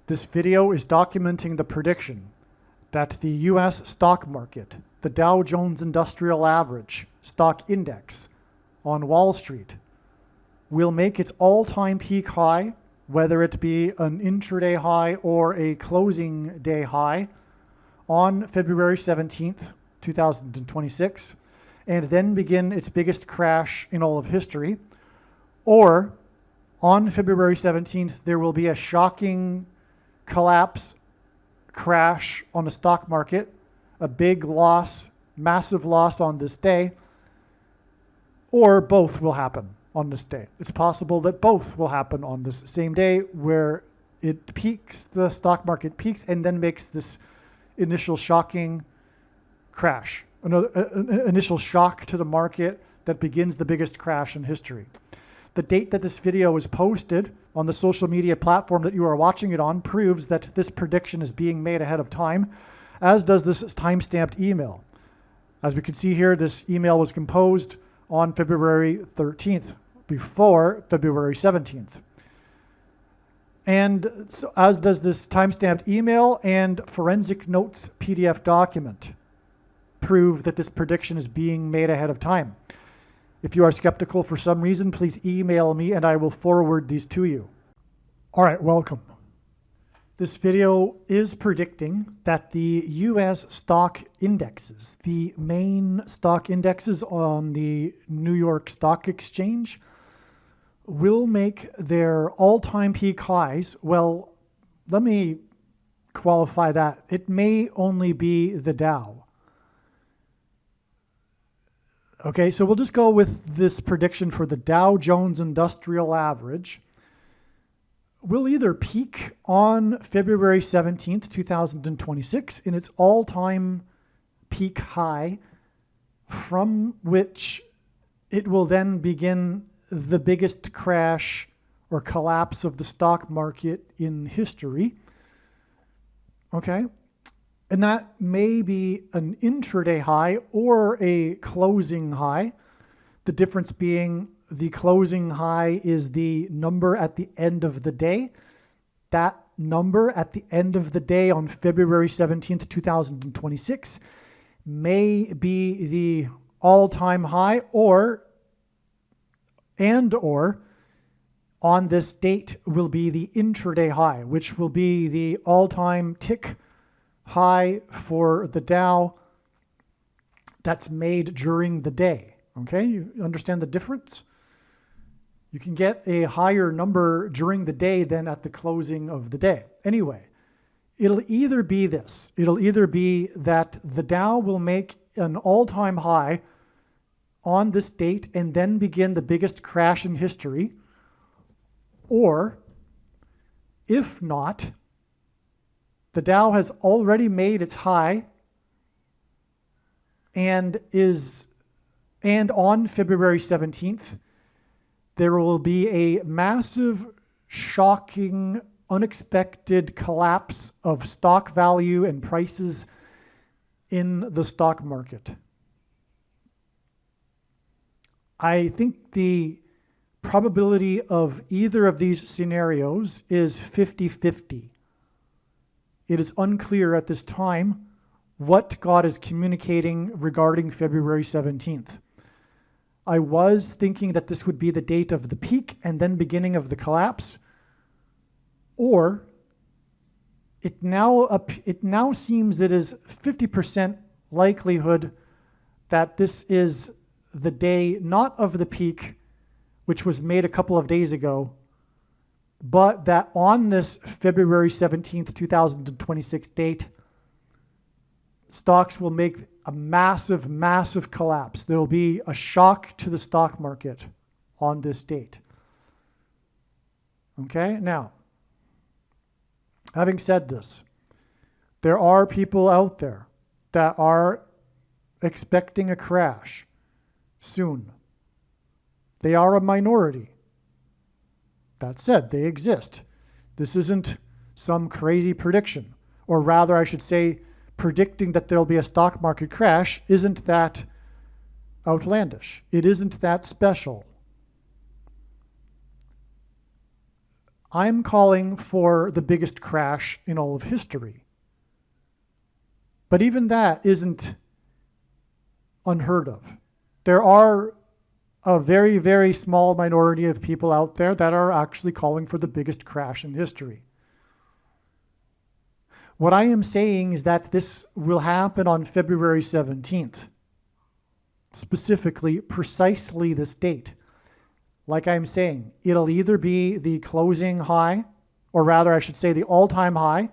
This video is documenting the prediction that the US stock market, the Dow Jones Industrial Average stock index on Wall Street, will make its all-time peak high, whether it be an intraday high or a closing day high, on February 17th, 2026, and then begin its biggest crash in all of history. Or on February 17th, there will be a shocking collapse, crash on the stock market, a big loss, massive loss on this day, or both will happen on this day. It's possible that both will happen on this same day, where it peaks, the stock market peaks, and then makes this initial shocking crash, an initial shock to the market that begins the biggest crash in history. The date that this video is posted on the social media platform that you are watching it on proves that this prediction is being made ahead of time, as does this time-stamped email. As we can see here, this email was composed on February 13th, before February 17th. And so, as does this time-stamped email and forensic notes PDF document prove that this prediction is being made ahead of time. If you are skeptical for some reason, please email me and I will forward these to you. All right, welcome. This video is predicting that the US stock indexes, the main stock indexes on the New York Stock Exchange, will make their all-time peak highs. Well, let me qualify that. It may only be the Dow. Okay, so we'll just go with this prediction for the Dow Jones Industrial Average. Will either peak on February 17th, 2026 in its all-time peak high, from which it will then begin the biggest crash or collapse of the stock market in history. Okay. And that may be an intraday high or a closing high. The difference being the closing high is the number at the end of the day. That number at the end of the day on February 17th, 2026 may be the all-time high, or on this date will be the intraday high, which will be the all-time tick high for the Dow that's made during the day. Okay, you understand the difference? You can get a higher number during the day than at the closing of the day. Anyway, it'll either be this. It'll either be that the Dow will make an all-time high on this date and then begin the biggest crash in history, or if not, the Dow has already made its high and on February 17th, there will be a massive, shocking, unexpected collapse of stock value and prices in the stock market. I think the probability of either of these scenarios is 50-50. It is unclear at this time what God is communicating regarding February 17th. I was thinking that this would be the date of the peak and then beginning of the collapse, or it now seems it is 50% likelihood that this is the day not of the peak, which was made a couple of days ago, but that on this February 17th, 2026 date, stocks will make a massive, massive collapse. There will be a shock to the stock market on this date. Okay, now, having said this, there are people out there that are expecting a crash soon. They are a minority. That said, they exist. This isn't some crazy prediction, or rather, I should say, predicting that there'll be a stock market crash isn't that outlandish. It isn't that special. I'm calling for the biggest crash in all of history. But even that isn't unheard of. There are a very, very small minority of people out there that are actually calling for the biggest crash in history. What I am saying is that this will happen on February 17th, specifically, precisely this date. Like I'm saying, it'll either be the closing high, or rather I should say the all-time high,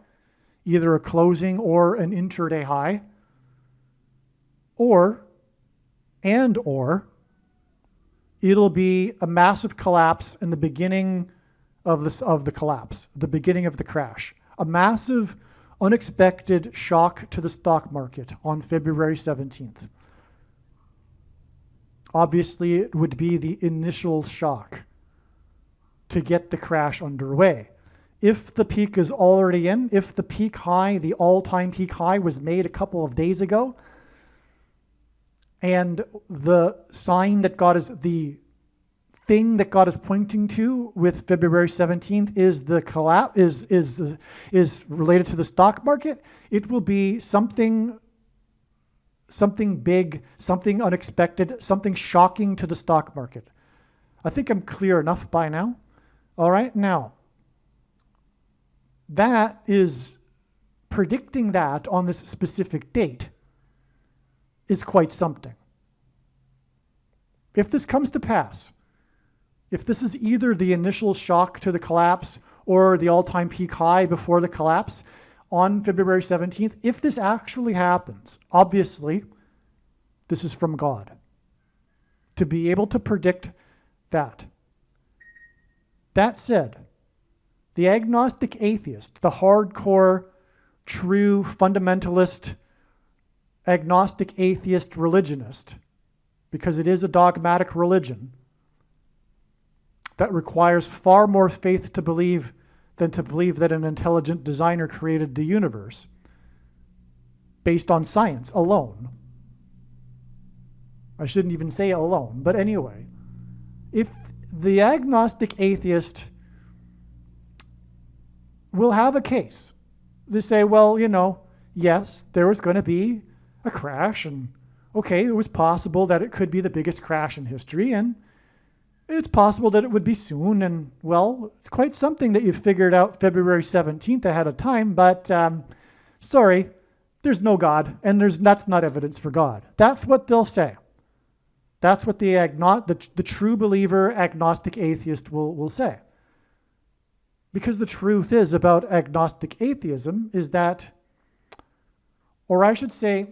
either a closing or an intraday high, or it'll be a massive collapse in the beginning of the collapse, the beginning of the crash. A massive, unexpected shock to the stock market on February 17th. Obviously, it would be the initial shock to get the crash underway. If the peak is already in, if the peak high, the all-time peak high was made a couple of days ago, and the sign that God is, the thing that God is pointing to with February 17th is the collapse, is related to the stock market, it will be something big, something unexpected, something shocking to the stock market. I think I'm clear enough by now. All right, now, that is predicting that on this specific date is quite something. If this comes to pass, if this is either the initial shock to the collapse or the all-time peak high before the collapse on February 17th, if this actually happens, obviously, this is from God. To be able to predict that. That said, the agnostic atheist, the hardcore, true, fundamentalist, agnostic atheist religionist, because it is a dogmatic religion that requires far more faith to believe than to believe that an intelligent designer created the universe based on science alone. I shouldn't even say alone, but anyway, if the agnostic atheist will have a case, they say, well, yes, there was going to be a crash, and okay, it was possible that it could be the biggest crash in history, and it's possible that it would be soon, and well, it's quite something that you figured out February 17th ahead of time, but sorry, there's no God, and that's not evidence for God. That's what they'll say. That's what the true believer agnostic atheist will say. Because the truth is about agnostic atheism is that, or I should say,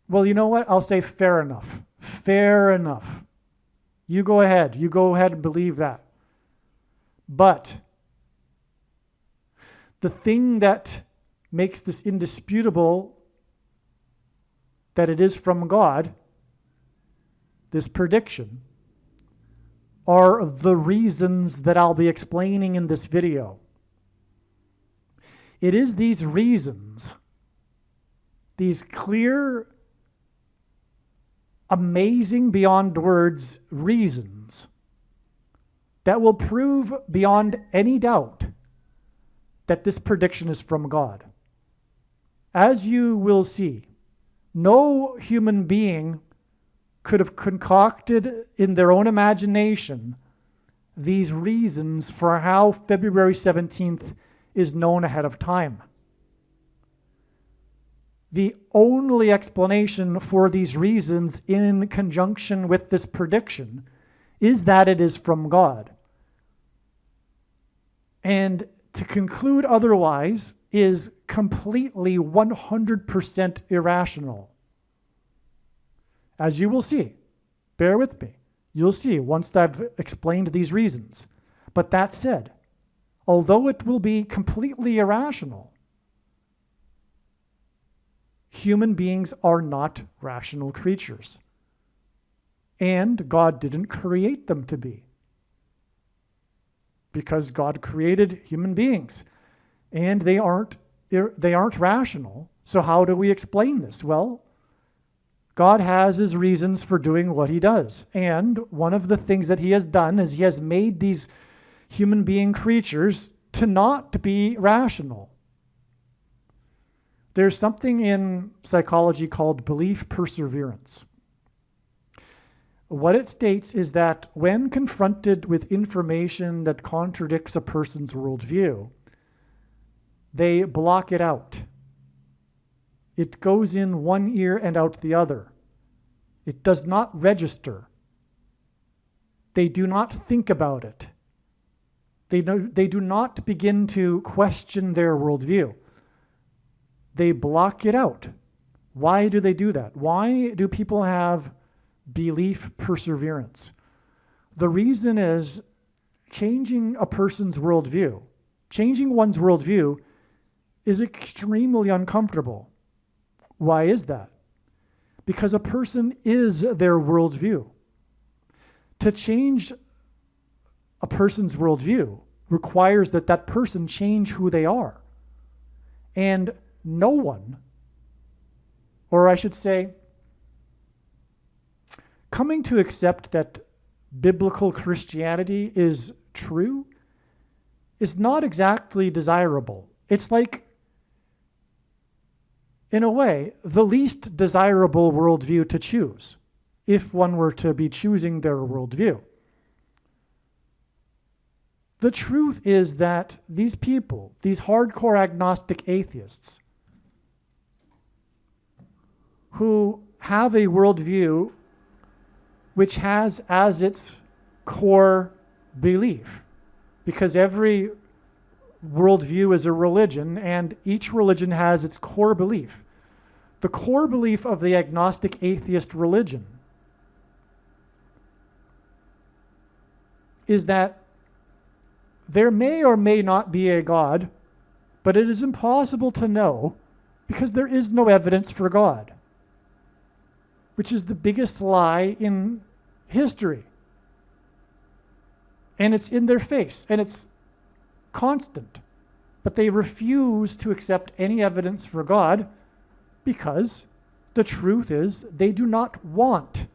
well, you know what? I'll say fair enough. Fair enough. You go ahead and believe that. But the thing that makes this indisputable that it is from God, this prediction, are the reasons that I'll be explaining in this video. It is these reasons, these clear, amazing beyond words reasons, that will prove beyond any doubt that this prediction is from God. As you will see, no human being could have concocted in their own imagination these reasons for how February 17th is known ahead of time. The only explanation for these reasons in conjunction with this prediction is that it is from God. And to conclude otherwise is completely 100% irrational. As you will see, bear with me, you'll see once I've explained these reasons. But that said, although it will be completely irrational, human beings are not rational creatures. And God didn't create them to be. Because God created human beings. And they aren't rational. So how do we explain this? Well, God has his reasons for doing what he does. And one of the things that he has done is he has made these human being creatures to not be rational. There's something in psychology called belief perseverance. What it states is that when confronted with information that contradicts a person's worldview, they block it out. It goes in one ear and out the other. It does not register. They do not think about it. They do not begin to question their worldview. They block it out. Why do they do that? Why do people have belief perseverance? The reason is changing a person's worldview. Changing one's worldview is extremely uncomfortable. Why is that? Because a person is their worldview. To change a person's worldview requires that that person change who they are. And no one, or I should say, coming to accept that biblical Christianity is true is not exactly desirable. It's like, in a way, the least desirable worldview to choose, if one were to be choosing their worldview. The truth is that these people, these hardcore agnostic atheists, who have a worldview which has as its core belief, because every worldview is a religion, and each religion has its core belief. The core belief of the agnostic atheist religion is that there may or may not be a God, but it is impossible to know because there is no evidence for God, which is the biggest lie in history. And it's in their face, and it's constant. But they refuse to accept any evidence for God because the truth is they do not want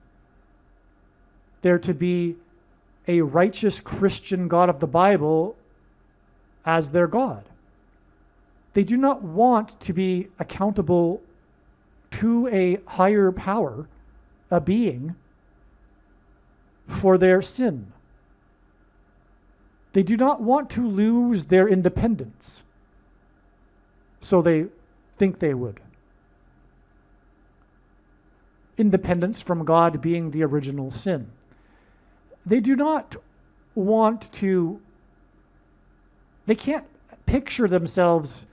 there to be a righteous Christian God of the Bible as their God. They do not want to be accountable to a higher power, a being, for their sin. They do not want to lose their independence, so they think they would. Independence from God being the original sin. They do not want to, they can't picture themselves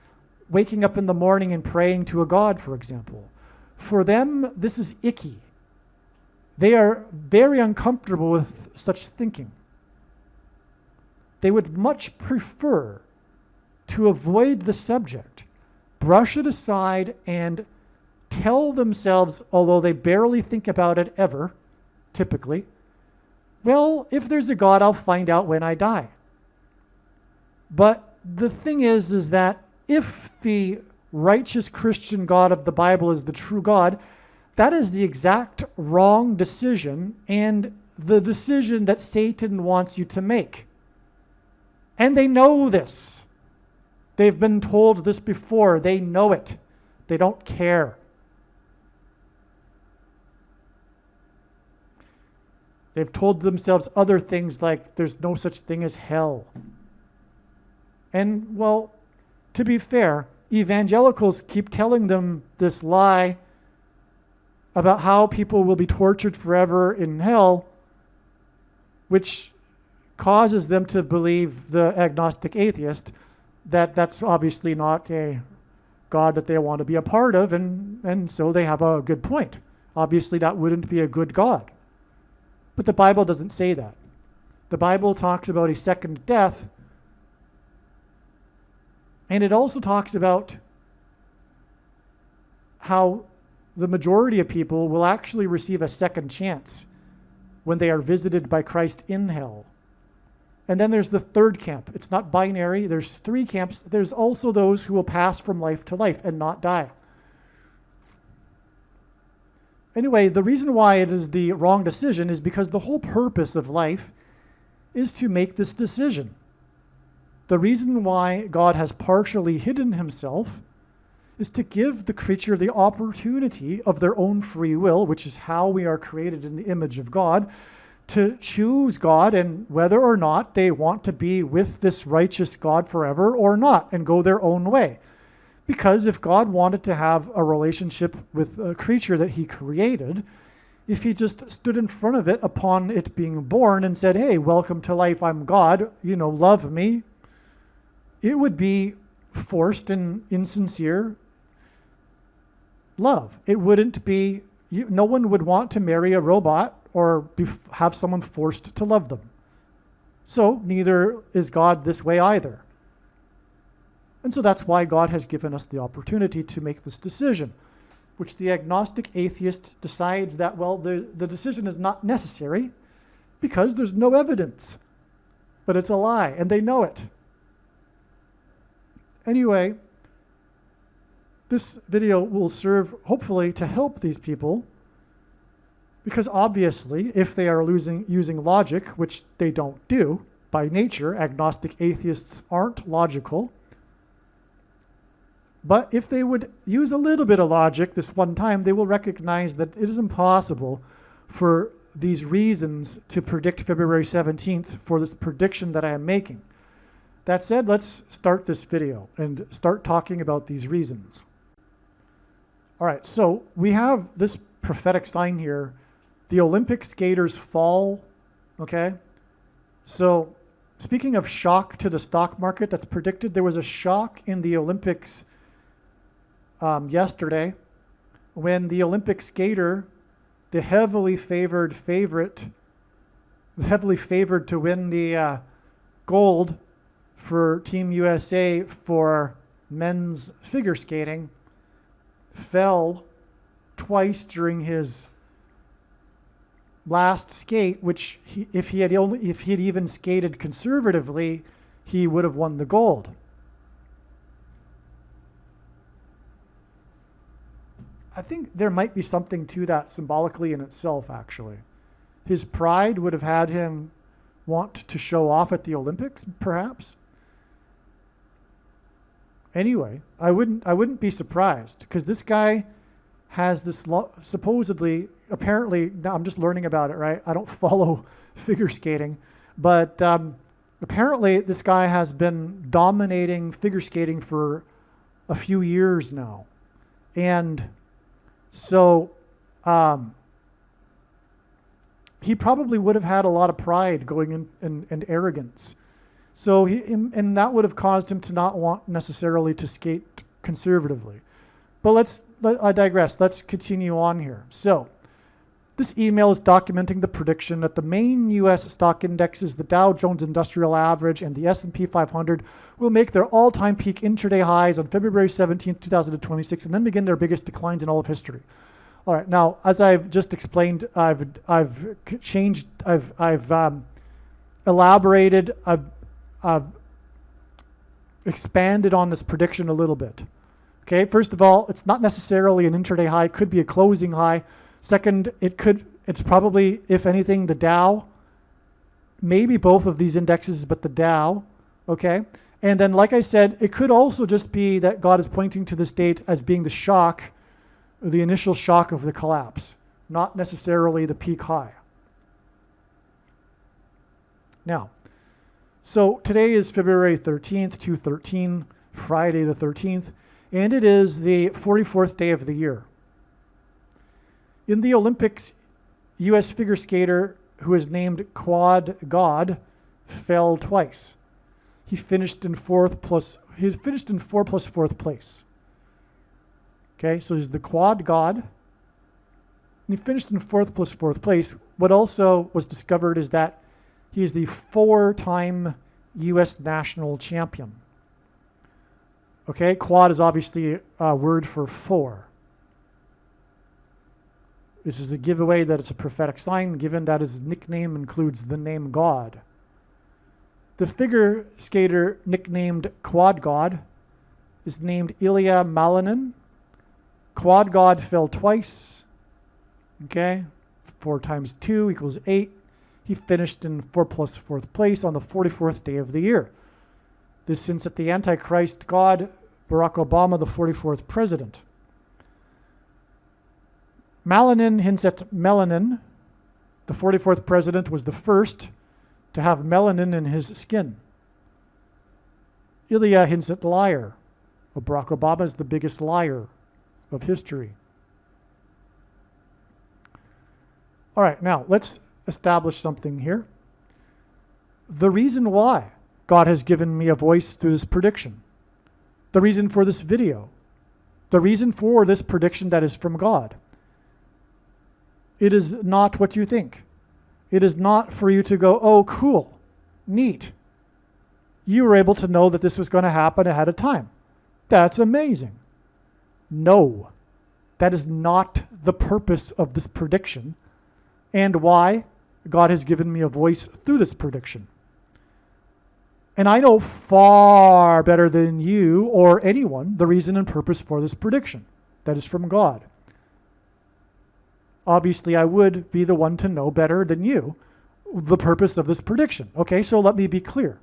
waking up in the morning and praying to a God, for example. For them, this is icky. They are very uncomfortable with such thinking. They would much prefer to avoid the subject, brush it aside, and tell themselves, although they barely think about it ever, typically, well, if there's a God, I'll find out when I die. But the thing is that if the righteous Christian God of the Bible is the true God, that is the exact wrong decision and the decision that Satan wants you to make. And they know this. They've been told this before. They know it. They don't care. They've told themselves other things like there's no such thing as hell. And, well, to be fair, evangelicals keep telling them this lie about how people will be tortured forever in hell, which causes them to believe, the agnostic atheist, that that's obviously not a God that they want to be a part of, and so they have a good point. Obviously, that wouldn't be a good God. But the Bible doesn't say that. The Bible talks about a second death, and it also talks about how the majority of people will actually receive a second chance when they are visited by Christ in hell. And then there's the third camp. It's not binary. There's three camps. There's also those who will pass from life to life and not die. Anyway, the reason why it is the wrong decision is because the whole purpose of life is to make this decision. The reason why God has partially hidden himself is to give the creature the opportunity of their own free will, which is how we are created in the image of God, to choose God and whether or not they want to be with this righteous God forever or not and go their own way. Because if God wanted to have a relationship with a creature that he created, if he just stood in front of it upon it being born and said, hey, welcome to life, I'm God, love me, it would be forced and insincere love. It wouldn't be, no one would want to marry a robot or have someone forced to love them. So neither is God this way either. And so that's why God has given us the opportunity to make this decision, which the agnostic atheist decides that, well, the decision is not necessary because there's no evidence. But it's a lie, and they know it. Anyway, this video will serve, hopefully, to help these people, because obviously, if they are using logic, which they don't do, by nature, agnostic atheists aren't logical. But if they would use a little bit of logic this one time, they will recognize that it is impossible for these reasons to predict February 17th for this prediction that I am making. That said, let's start this video and start talking about these reasons. All right, so we have this prophetic sign here. The Olympic skaters fall, okay? So speaking of shock to the stock market that's predicted, there was a shock in the Olympics yesterday when the Olympic skater, the heavily favored to win the gold for Team USA for men's figure skating, fell twice during his last skate, which if he had even skated conservatively, he would have won the gold. I think there might be something to that symbolically in itself, actually. His pride would have had him want to show off at the Olympics, perhaps. Anyway, I wouldn't be surprised, because this guy has this supposedly, apparently, now I'm just learning about it, right? I don't follow figure skating, but apparently this guy has been dominating figure skating for a few years now. And so he probably would have had a lot of pride going in and arrogance. So and that would have caused him to not want necessarily to skate conservatively. But I digress. Let's continue on here. So this email is documenting the prediction that the main U.S. stock indexes, the Dow Jones Industrial Average and the S&P 500, will make their all-time peak intraday highs on February 17, 2026, and then begin their biggest declines in all of history. All right. Now, as I've just explained, I've elaborated, I've expanded on this prediction a little bit. Okay. First of all, it's not necessarily an intraday high; it could be a closing high. Second, it's probably, if anything, the Dow, maybe both of these indexes, but the Dow, okay? And then, like I said, it could also just be that God is pointing to this date as being the shock, the initial shock of the collapse, not necessarily the peak high. Now, so today is February 13th, 2/13, Friday the 13th, and it is the 44th day of the year. In the Olympics, U.S. figure skater who is named Quad God fell twice. He finished in 4 plus 4th place. Okay, so he's the Quad God. And he finished in 4th plus 4th place. What also was discovered is that he is the 4-time U.S. national champion. Okay, quad is obviously a word for 4. This is a giveaway that it's a prophetic sign, given that his nickname includes the name God. The figure skater nicknamed Quad God is named Ilya Malinin. Quad God fell twice. Okay, 4 times 2 equals 8. He finished in 4 plus 4th place on the 44th day of the year. this hints at the Antichrist God, Barack Obama, the 44th president. Melanin hints at melanin. The 44th president was the first to have melanin in his skin. Ilya hints at liar. Well, Barack Obama is the biggest liar of history. All right, now let's establish something here. The reason why God has given me a voice through this prediction, the reason for this video, the reason for this prediction that is from God, it is not what you think. It is not for you to go, oh, cool, neat. You were able to know that this was going to happen ahead of time. That's amazing. No, that is not the purpose of this prediction and why God has given me a voice through this prediction. And I know far better than you or anyone the reason and purpose for this prediction that is from God. Obviously, I would be the one to know better than you the purpose of this prediction. Okay, so let me be clear.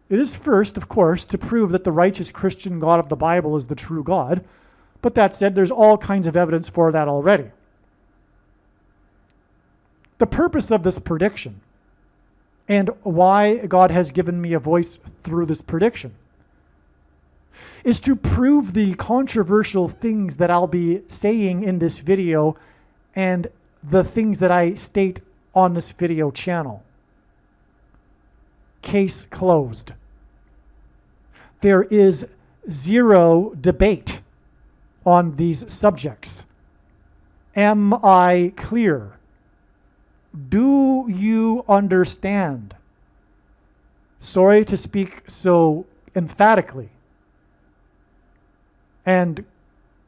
It is first, of course, to prove that the righteous Christian God of the Bible is the true God. But that said, there's all kinds of evidence for that already. The purpose of this prediction and why God has given me a voice through this prediction is to prove the controversial things that I'll be saying in this video and the things that I state on this video channel. Case closed. There is zero debate on these subjects. Am I clear? Do you understand? Sorry to speak so emphatically and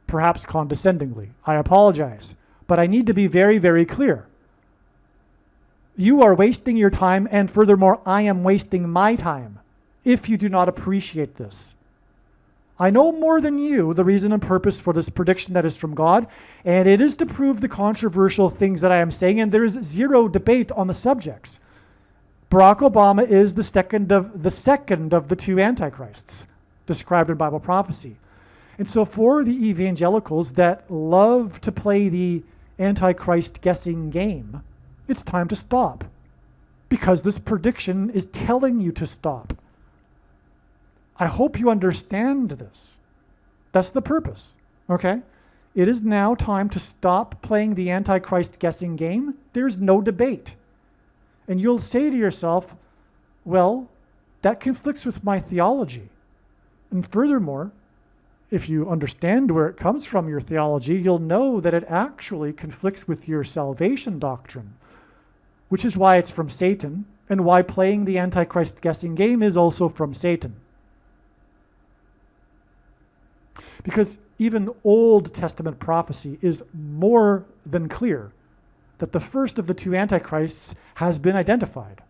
perhaps condescendingly. I apologize, but I need to be very, very clear. You are wasting your time, and furthermore, I am wasting my time if you do not appreciate this. I know more than you the reason and purpose for this prediction that is from God, and it is to prove the controversial things that I am saying, and there is zero debate on the subjects. Barack Obama is the second of the two antichrists described in Bible prophecy. And so for the evangelicals that love to play the antichrist guessing game, it's time to stop, because this prediction is telling you to stop. I hope you understand this. That's the purpose, okay? It is now time to stop playing the Antichrist guessing game. There's no debate. And you'll say to yourself, well, that conflicts with my theology. And furthermore, if you understand where it comes from, your theology, you'll know that it actually conflicts with your salvation doctrine, which is why it's from Satan, and why playing the Antichrist guessing game is also from Satan. Because even Old Testament prophecy is more than clear that the first of the two antichrists has been identified,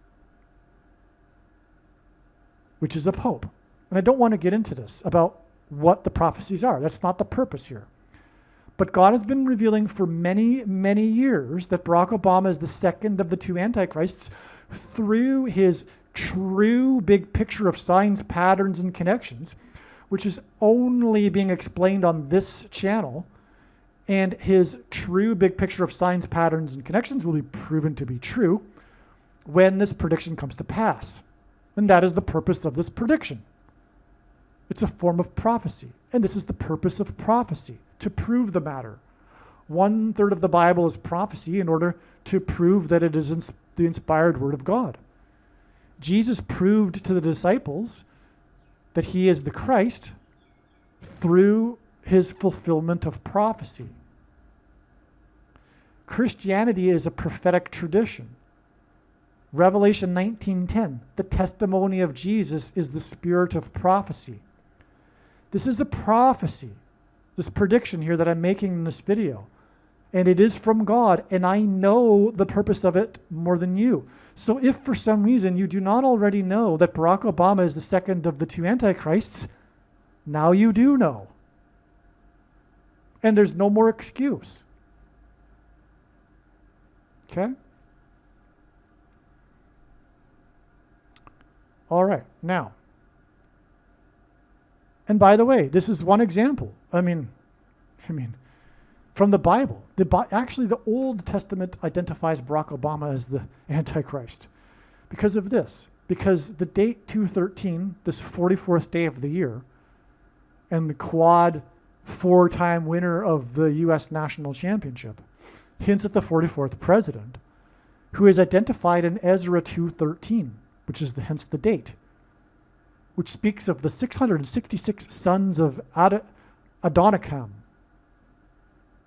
which is a pope. And I don't want to get into this about what the prophecies are. That's not the purpose here. But God has been revealing for many, many years that Barack Obama is the second of the two antichrists through his true big picture of signs, patterns, and connections, which is only being explained on this channel. And his true big picture of signs, patterns, and connections will be proven to be true when this prediction comes to pass. And that is the purpose of this prediction. It's a form of prophecy. And this is the purpose of prophecy, to prove the matter. 1/3 of the Bible is prophecy in order to prove that it is the inspired word of God. Jesus proved to the disciples that he is the Christ through his fulfillment of prophecy. Christianity is a prophetic tradition. Revelation 19:10, the testimony of Jesus is the spirit of prophecy. This is a prophecy, this prediction here that I'm making in this video. And it is from God, and I know the purpose of it more than you. So if for some reason you do not already know that Barack Obama is the second of the two antichrists, now you do know. And there's no more excuse. Okay? All right, now, And by the way, this is one example. I mean, from the Bible. Actually, the Old Testament identifies Barack Obama as the Antichrist because of this. Because the date 213, this 44th day of the year, and the quad 4-time winner of the U.S. national championship hints at the 44th president, who is identified in Ezra 2:13, which is hence the date, which speaks of the 666 sons of Adonikam,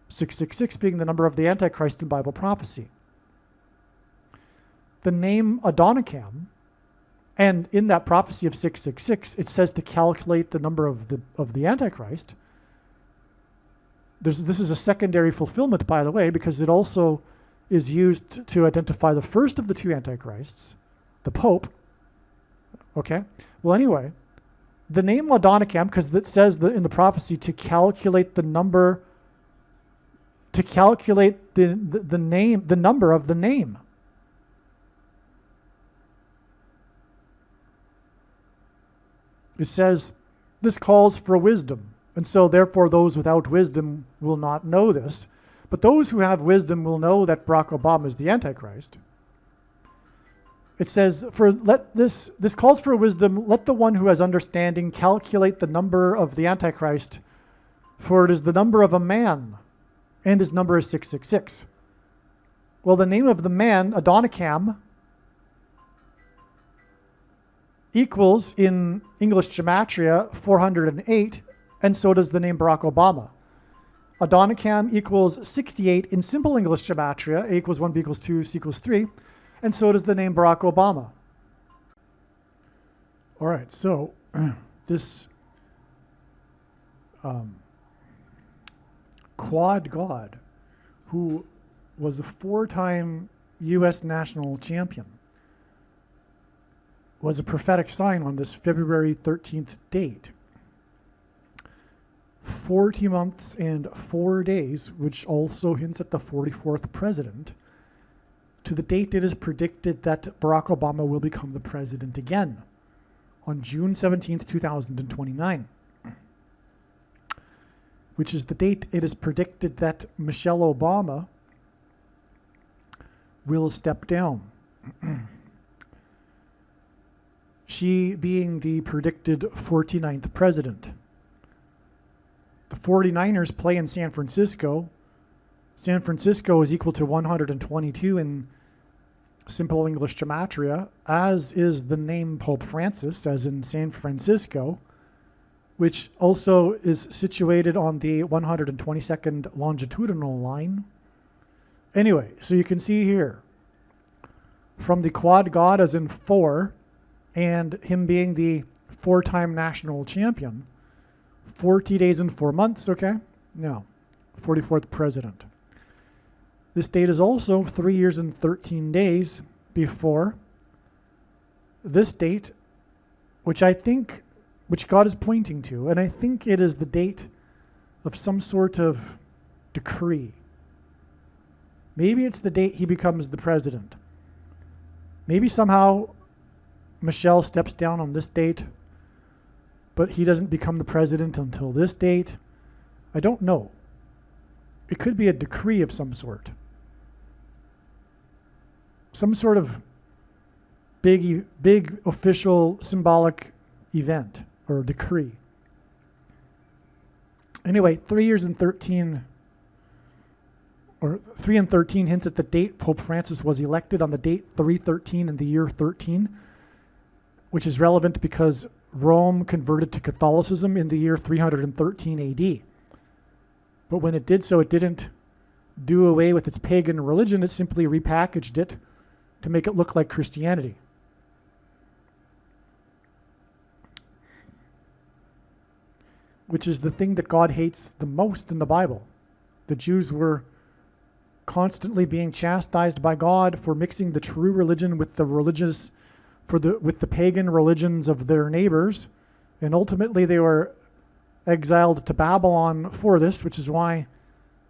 666 being the number of the Antichrist in Bible prophecy. The name Adonikam, and in that prophecy of 666, it says to calculate the number of the Antichrist. This is a secondary fulfillment, by the way, because it also is used to identify the first of the two Antichrists, the Pope. Okay? Well, anyway, the name Adonikam, because it says in the prophecy to calculate the number, to calculate the name, the number of the name. It says, this calls for wisdom. And so therefore those without wisdom will not know this. But those who have wisdom will know that Barack Obama is the Antichrist. It says, this calls for wisdom, let the one who has understanding calculate the number of the Antichrist, for it is the number of a man, and his number is 666. Well, the name of the man, Adonikam, equals in English gematria 408, and so does the name Barack Obama. Adonikam equals 68 in simple English gematria, A equals 1, B equals 2, C equals 3, and so does the name Barack Obama. All right, so this quad god, who was a 4-time U.S. national champion, was a prophetic sign on this February 13th date. 40 months and 4 days, which also hints at the 44th president, to the date it is predicted that Barack Obama will become the president again on June 17th, 2029, which is the date it is predicted that Michelle Obama will step down. She being the predicted 49th president. The 49ers play in San Francisco. San Francisco is equal to 122 in simple English gematria, as is the name Pope Francis, as in San Francisco, which also is situated on the 122nd longitudinal line. Anyway, so you can see here, from the quad god as in 4, and him being the 4-time national champion, 40 days and 4 months, okay? No, 44th president. This date is also 3 years and 13 days before this date, which God is pointing to, and I think it is the date of some sort of decree. Maybe it's the date he becomes the president. Maybe somehow Michelle steps down on this date, but he doesn't become the president until this date. I don't know. It could be a decree of some sort. Some sort of big official symbolic event or decree. Anyway, 3 years and 13, or 3 and 13 hints at the date Pope Francis was elected on the date 313 in the year 13, which is relevant because Rome converted to Catholicism in the year 313 AD. But when it did so, it didn't do away with its pagan religion. It simply repackaged it to make it look like Christianity. Which is the thing that God hates the most in the Bible. The Jews were constantly being chastised by God for mixing the true religion with the with the pagan religions of their neighbors, and ultimately they were exiled to Babylon for this, which is why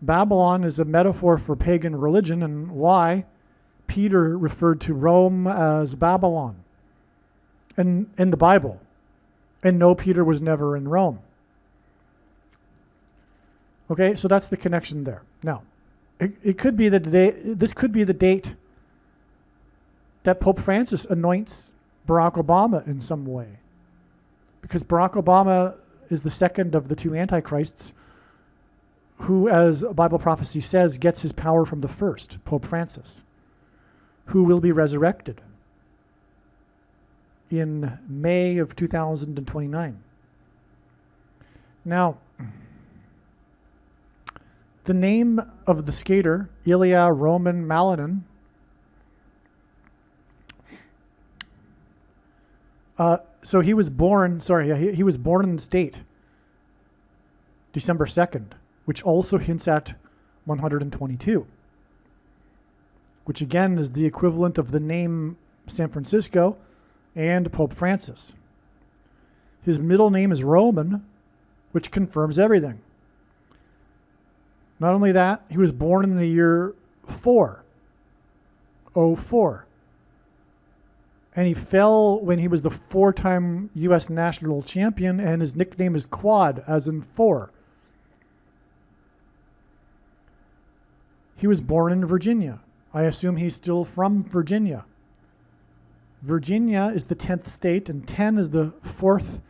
Babylon is a metaphor for pagan religion and why Peter referred to Rome as Babylon in the Bible. And no, Peter was never in Rome. Okay, so that's the connection there. Now, it could be that this could be the date that Pope Francis anoints Barack Obama in some way. Because Barack Obama is the second of the two antichrists who, as Bible prophecy says, gets his power from the first, Pope Francis, who will be resurrected in May of 2029. Now, the name of the skater, Ilya Roman Malinin, so he was born, he was born in the state, December 2nd, which also hints at 122, which again is the equivalent of the name San Francisco and Pope Francis. His middle name is Roman, which confirms everything. Not only that, he was born in the year 404. And he fell when he was the 4-time U.S. national champion, and his nickname is Quad, as in 4. He was born in Virginia. I assume he's still from Virginia. Virginia is the 10th state, and 10 is the 4th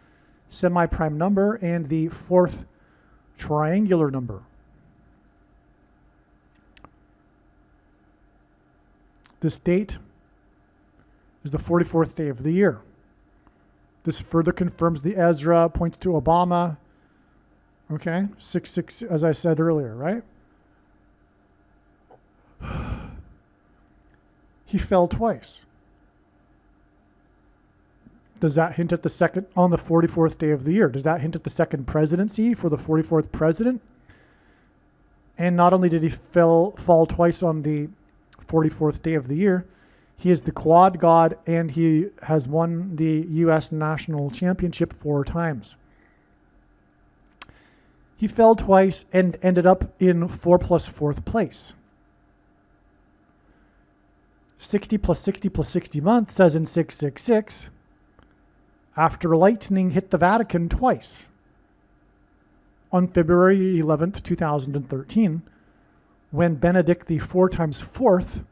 semi-prime number and the 4th triangular number. This date is the 44th day of the year. This further confirms the Ezra, points to Obama. Okay, 666, as I said earlier, right? He fell twice. Does that hint at the second, on the 44th day of the year? Does that hint at the second presidency for the 44th president? And not only did he fall twice on the 44th day of the year, he is the quad god, and he has won the U.S. national championship 4 times. He fell twice and ended up in 4 plus 4th place. 60 plus 60 plus 60 months, as in 666, after lightning hit the Vatican twice. On February 11th, 2013, when Benedict the 4 times 4th,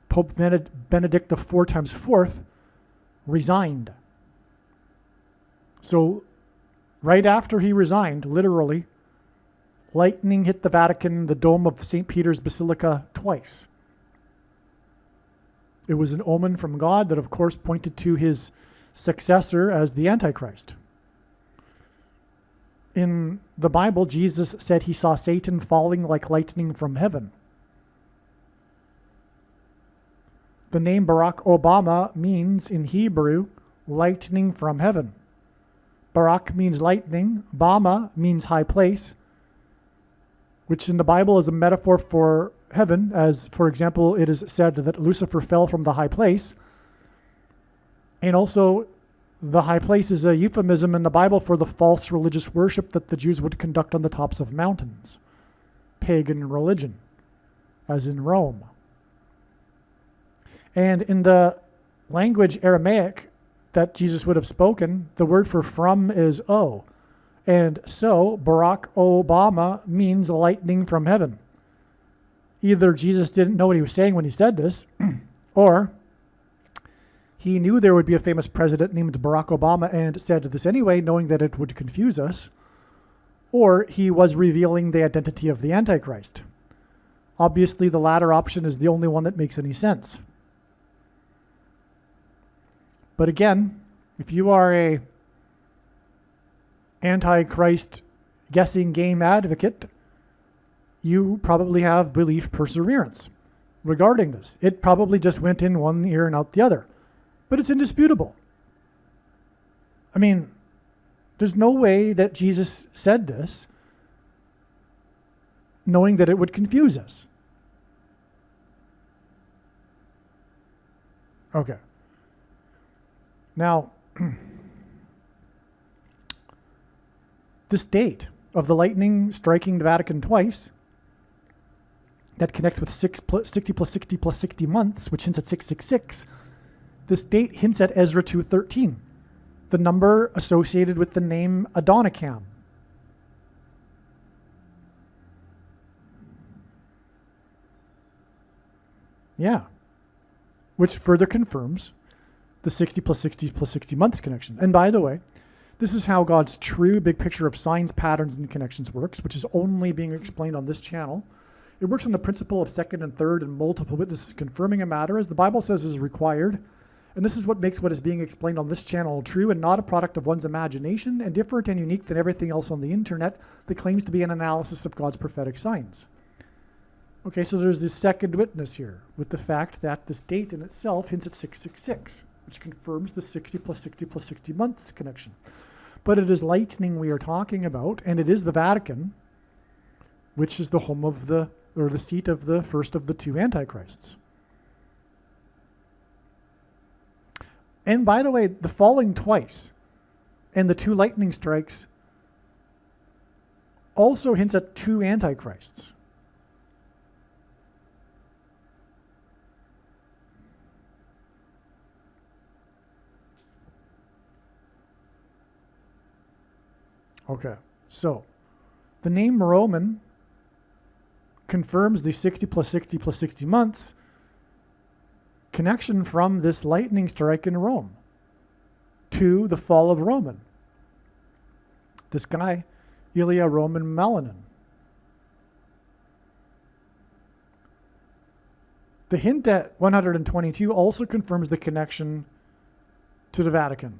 Pope Benedict the 4 times 4th, resigned. So right after he resigned, literally, lightning hit the Vatican, the dome of St. Peter's Basilica, twice. It was an omen from God that, of course, pointed to his successor as the Antichrist. In the Bible, Jesus said he saw Satan falling like lightning from heaven. The name Barack Obama means, in Hebrew, lightning from heaven. Barak means lightning. Bama means high place, which in the Bible is a metaphor for heaven, as, for example, it is said that Lucifer fell from the high place. And also, the high place is a euphemism in the Bible for the false religious worship that the Jews would conduct on the tops of mountains. Pagan religion, as in Rome. And in the language Aramaic that Jesus would have spoken, the word for from is O. And so, Barack Obama means lightning from heaven. Either Jesus didn't know what he was saying when he said this, or he knew there would be a famous president named Barack Obama and said this anyway, knowing that it would confuse us, or he was revealing the identity of the Antichrist. Obviously, the latter option is the only one that makes any sense. But again, if you are a Antichrist guessing game advocate, you probably have belief perseverance regarding this. It probably just went in one ear and out the other. But it's indisputable. I mean, there's no way that Jesus said this knowing that it would confuse us. Okay. Now, this date of the lightning striking the Vatican twice, that connects with 60 plus 60 plus 60 months, which hints at 666. This date hints at Ezra 2:13, the number associated with the name Adonikam. Yeah. Which further confirms the 60 plus 60 plus 60 months connection. And by the way, this is how God's true big picture of signs, patterns, and connections works, which is only being explained on this channel. It works on the principle of second and third and multiple witnesses confirming a matter, as the Bible says is required. And this is what makes what is being explained on this channel true and not a product of one's imagination and different and unique than everything else on the internet that claims to be an analysis of God's prophetic signs. Okay, so there's this second witness here with the fact that this date in itself hints at 666, which confirms the 60 plus 60 plus 60 months connection. But it is lightning we are talking about, and it is the Vatican, which is the home of the seat of the first of the two antichrists. And by the way, the falling twice and the two lightning strikes also hints at two antichrists. Okay, so the name Roman confirms the 60 plus 60 plus 60 months connection from this lightning strike in Rome to the fall of Roman. This guy, Ilya Roman Melanin. The hint at 122 also confirms the connection to the Vatican.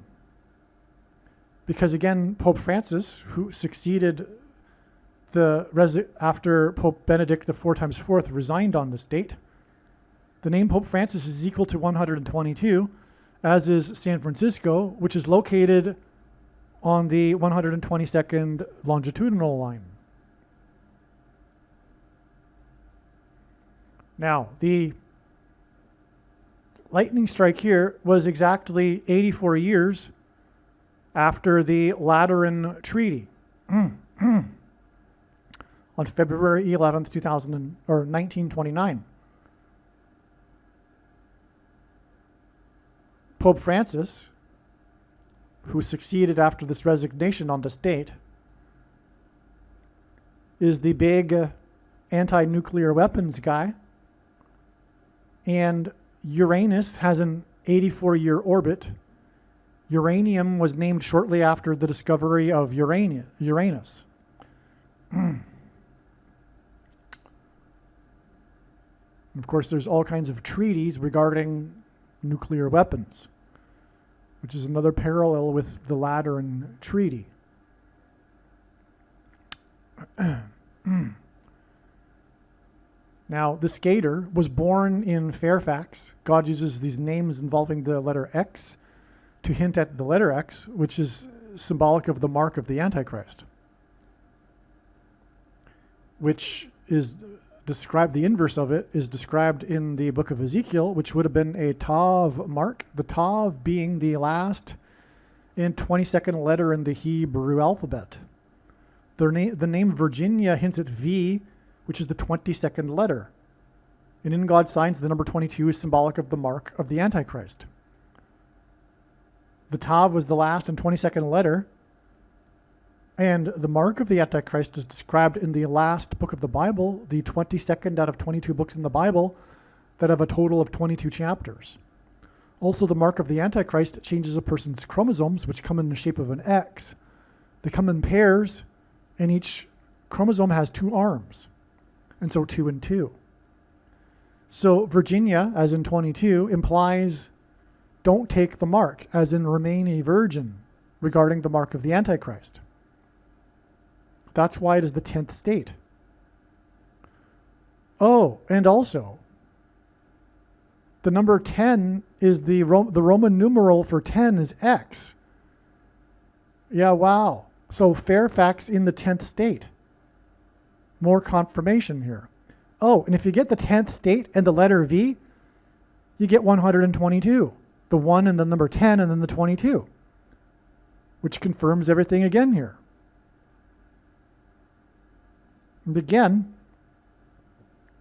Because again, Pope Francis, who succeeded after Pope Benedict the 4x4 resigned on this date, the name Pope Francis is equal to 122, as is San Francisco, which is located on the 122nd longitudinal line. Now, the lightning strike here was exactly 84 years after the Lateran Treaty on February 11th, 1929. Pope Francis, who succeeded after this resignation on this date, is the big anti-nuclear weapons guy, and Uranus has an 84-year orbit. Uranium was named shortly after the discovery of Uranus. Of course, there's all kinds of treaties regarding nuclear weapons, which is another parallel with the Lateran Treaty. Now, the skater was born in Fairfax. God uses these names involving the letter X to hint at the letter X, which is symbolic of the mark of the Antichrist, which is described, the inverse of it is described in the book of Ezekiel, which would have been a Tav mark, the Tav being the last and 22nd letter in the Hebrew alphabet. The name Virginia hints at V, which is the 22nd letter. And in God's signs, the number 22 is symbolic of the mark of the Antichrist. The Tav was the last and 22nd letter, and the mark of the Antichrist is described in the last book of the Bible, the 22nd out of 22 books in the Bible that have a total of 22 chapters. Also, the mark of the Antichrist changes a person's chromosomes, which come in the shape of an X. They come in pairs, and each chromosome has 2 arms, and so 2 and 2. So Virginia, as in 22, implies don't take the mark, as in remain a virgin, regarding the mark of the Antichrist. That's why it is the 10th state. Oh, and also, the number 10 is the Roman numeral for 10 is X. Yeah, wow. So Fairfax in the 10th state. More confirmation here. Oh, and if you get the 10th state and the letter V, you get 122. The 1 and the number 10 and then the 22, which confirms everything again here. And again,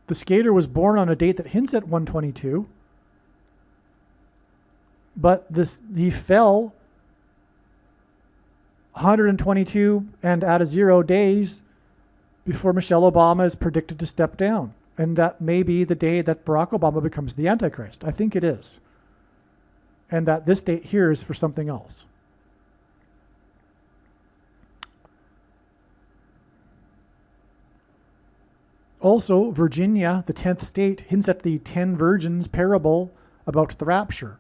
the skater was born on a date that hints at 122, but he fell 122 and add a 0 days before Michelle Obama is predicted to step down. And that may be the day that Barack Obama becomes the Antichrist. I think it is. And that this date here is for something else. Also, Virginia, the 10th state, hints at the 10 virgins parable about the rapture,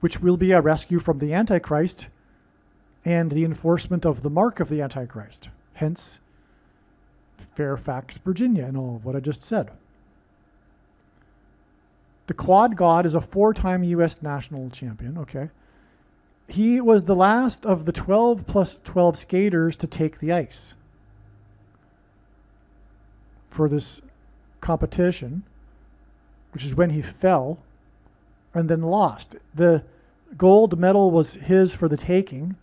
which will be a rescue from the Antichrist and the enforcement of the mark of the Antichrist. Hence, Fairfax, Virginia, and all of what I just said. The Quad God is a 4-time U.S. national champion, okay? He was the last of the 12 plus 12 skaters to take the ice for this competition, which is when he fell and then lost. The gold medal was his for the taking,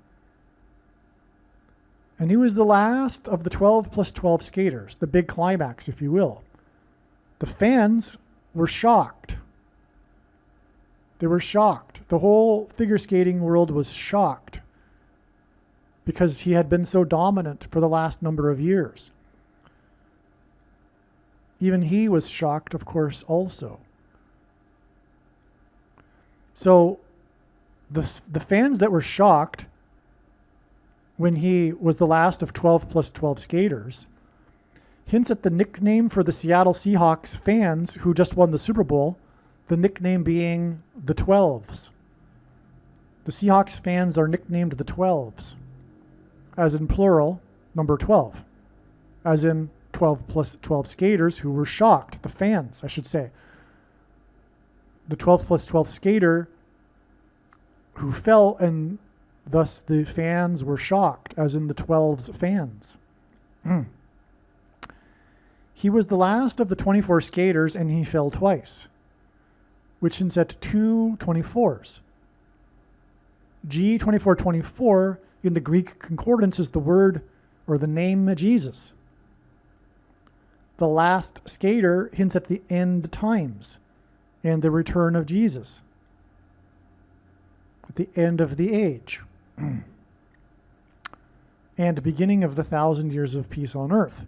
and he was the last of the 12 plus 12 skaters, the big climax, if you will. The fans were shocked. They were shocked. The whole figure skating world was shocked because he had been so dominant for the last number of years. Even he was shocked, of course, also. So the fans that were shocked when he was the last of 12 plus 12 skaters hints at the nickname for the Seattle Seahawks fans who just won the Super Bowl, the nickname being the 12s. The Seahawks fans are nicknamed the 12s, as in plural, number 12, as in 12 plus 12 skaters who were shocked, the fans, I should say. The 12 plus 12 skater who fell, and thus the fans were shocked, as in the 12's fans. He was the last of the 24 skaters, and he fell twice, which hints at 2 24s. G2424 in the Greek concordance is the word or the name Jesus. The last skater hints at the end times and the return of Jesus at the end of the age and beginning of the 1,000 years of peace on earth,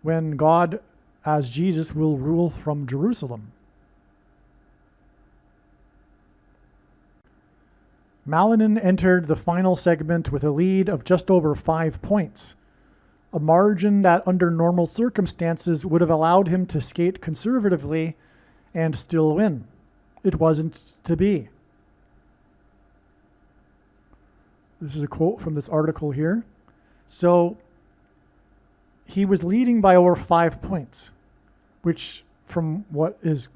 when God, as Jesus, will rule from Jerusalem. Malinin entered the final segment with a lead of just over 5 points, a margin that under normal circumstances would have allowed him to skate conservatively and still win. It wasn't to be. This is a quote from this article here. So he was leading by over 5 points, which from what is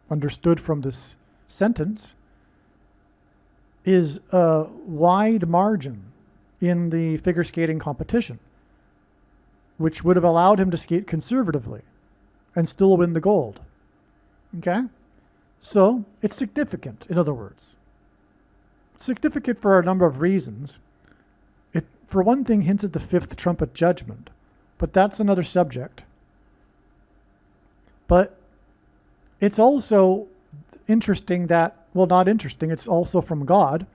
understood from this sentence is a wide margin in the figure skating competition, which would have allowed him to skate conservatively and still win the gold. Okay? So it's significant, in other words. It's significant for a number of reasons. It, for one thing, hints at the fifth trumpet judgment, but that's another subject. But it's also interesting that, well, not interesting, it's also from God,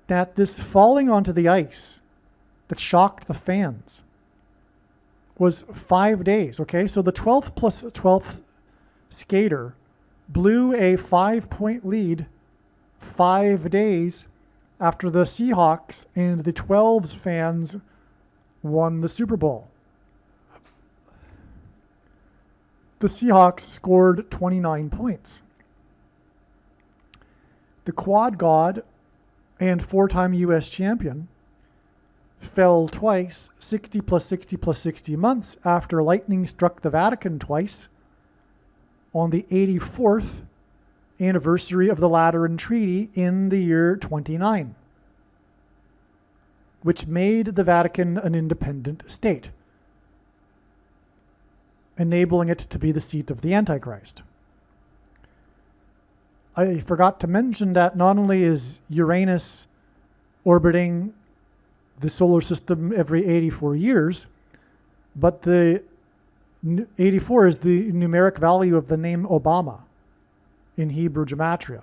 that this falling onto the ice that shocked the fans was 5 days, okay? So the 12th plus 12th skater blew a 5-point lead 5 days after the Seahawks and the 12's fans won the Super Bowl. The Seahawks scored 29 points. The Quad God and 4-time U.S. champion fell twice, 60 plus 60 plus 60 months after lightning struck the Vatican twice on the 84th anniversary of the Lateran Treaty in the year 29, which made the Vatican an independent state, enabling it to be the seat of the Antichrist. I forgot to mention that not only is Uranus orbiting the solar system every 84 years, but the 84 is the numeric value of the name Obama in Hebrew gematria.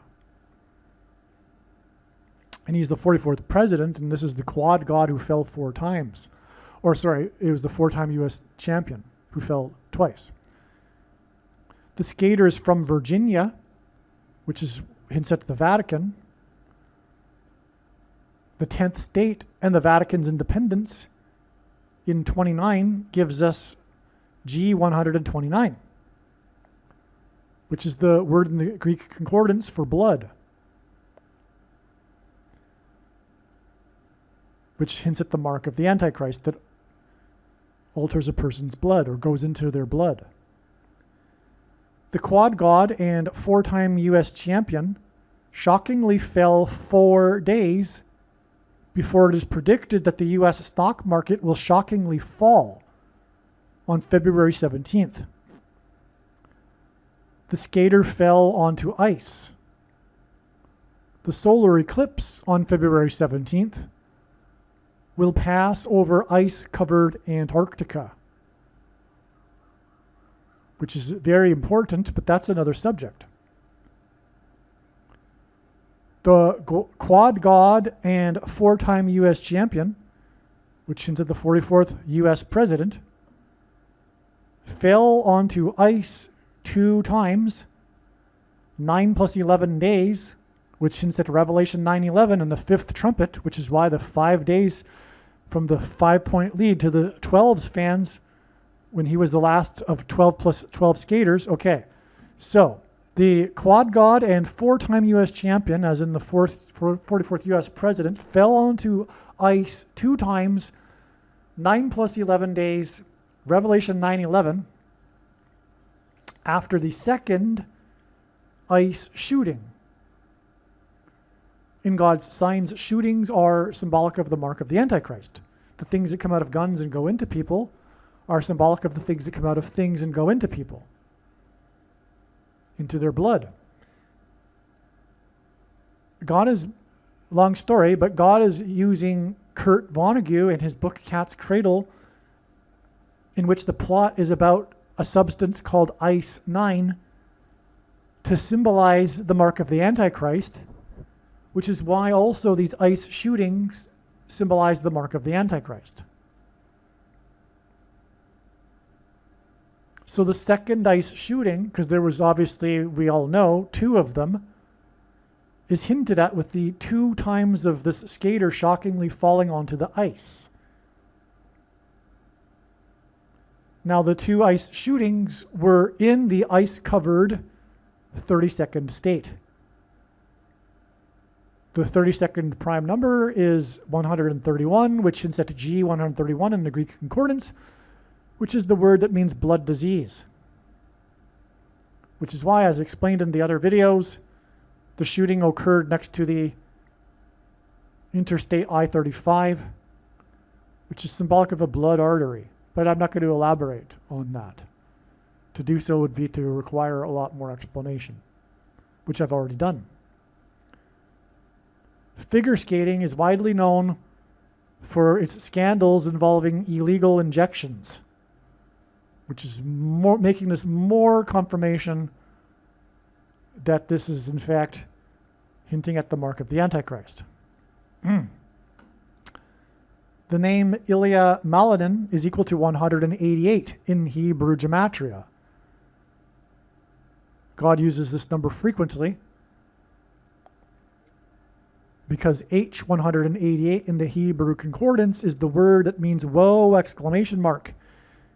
And he's the 44th president, and this is the quad god who fell 4 times. Or sorry, it was the 4-time U.S. champion who fell twice. The skater is from Virginia, which is hints at the Vatican. The 10th state and the Vatican's independence in 29 gives us G129, which is the word in the Greek concordance for blood, which hints at the mark of the Antichrist that alters a person's blood or goes into their blood. The quad god and 4-time U.S. champion shockingly fell 4 days before it is predicted that the U.S. stock market will shockingly fall on February 17th. The skater fell onto ice. The solar eclipse on February 17th will pass over ice-covered Antarctica, which is very important, but that's another subject. The quad god and 4-time U.S. champion, which hints at the 44th U.S. president, fell onto ice 2 times, 9 plus 11 days, which hints at Revelation 9:11 and the 5th trumpet, which is why the 5 days from the 5-point lead to the 12's fans when he was the last of 12 plus 12 skaters. Okay, so the quad god and 4-time U.S. champion, as in the 44th U.S. president, fell onto ice 2 times, 9 plus 11 days, Revelation 9:11, after the second ice shooting. In God's signs, shootings are symbolic of the mark of the Antichrist. The things that come out of guns and go into people are symbolic of the things that come out of things and go into people, into their blood. God is, long story, but God is using Kurt Vonnegut in his book Cat's Cradle, in which the plot is about a substance called Ice-9, to symbolize the mark of the Antichrist, which is why also these ice shootings symbolize the mark of the Antichrist. So the second ice shooting, because there was obviously, we all know, 2 of them, is hinted at with the 2 times of this skater shockingly falling onto the ice. Now the 2 ice shootings were in the ice-covered 32nd state. The 32nd prime number is 131, which hints at G131 in the Greek concordance, which is the word that means blood disease. Which is why, as explained in the other videos, the shooting occurred next to the Interstate I-35, which is symbolic of a blood artery. But I'm not going to elaborate on that. To do so would be to require a lot more explanation, which I've already done. Figure skating is widely known for its scandals involving illegal injections, which is making this more confirmation that this is in fact hinting at the mark of the Antichrist. The name Ilya Maladin is equal to 188 in Hebrew gematria. God uses this number frequently because H188 in the Hebrew concordance is the word that means woe, exclamation mark,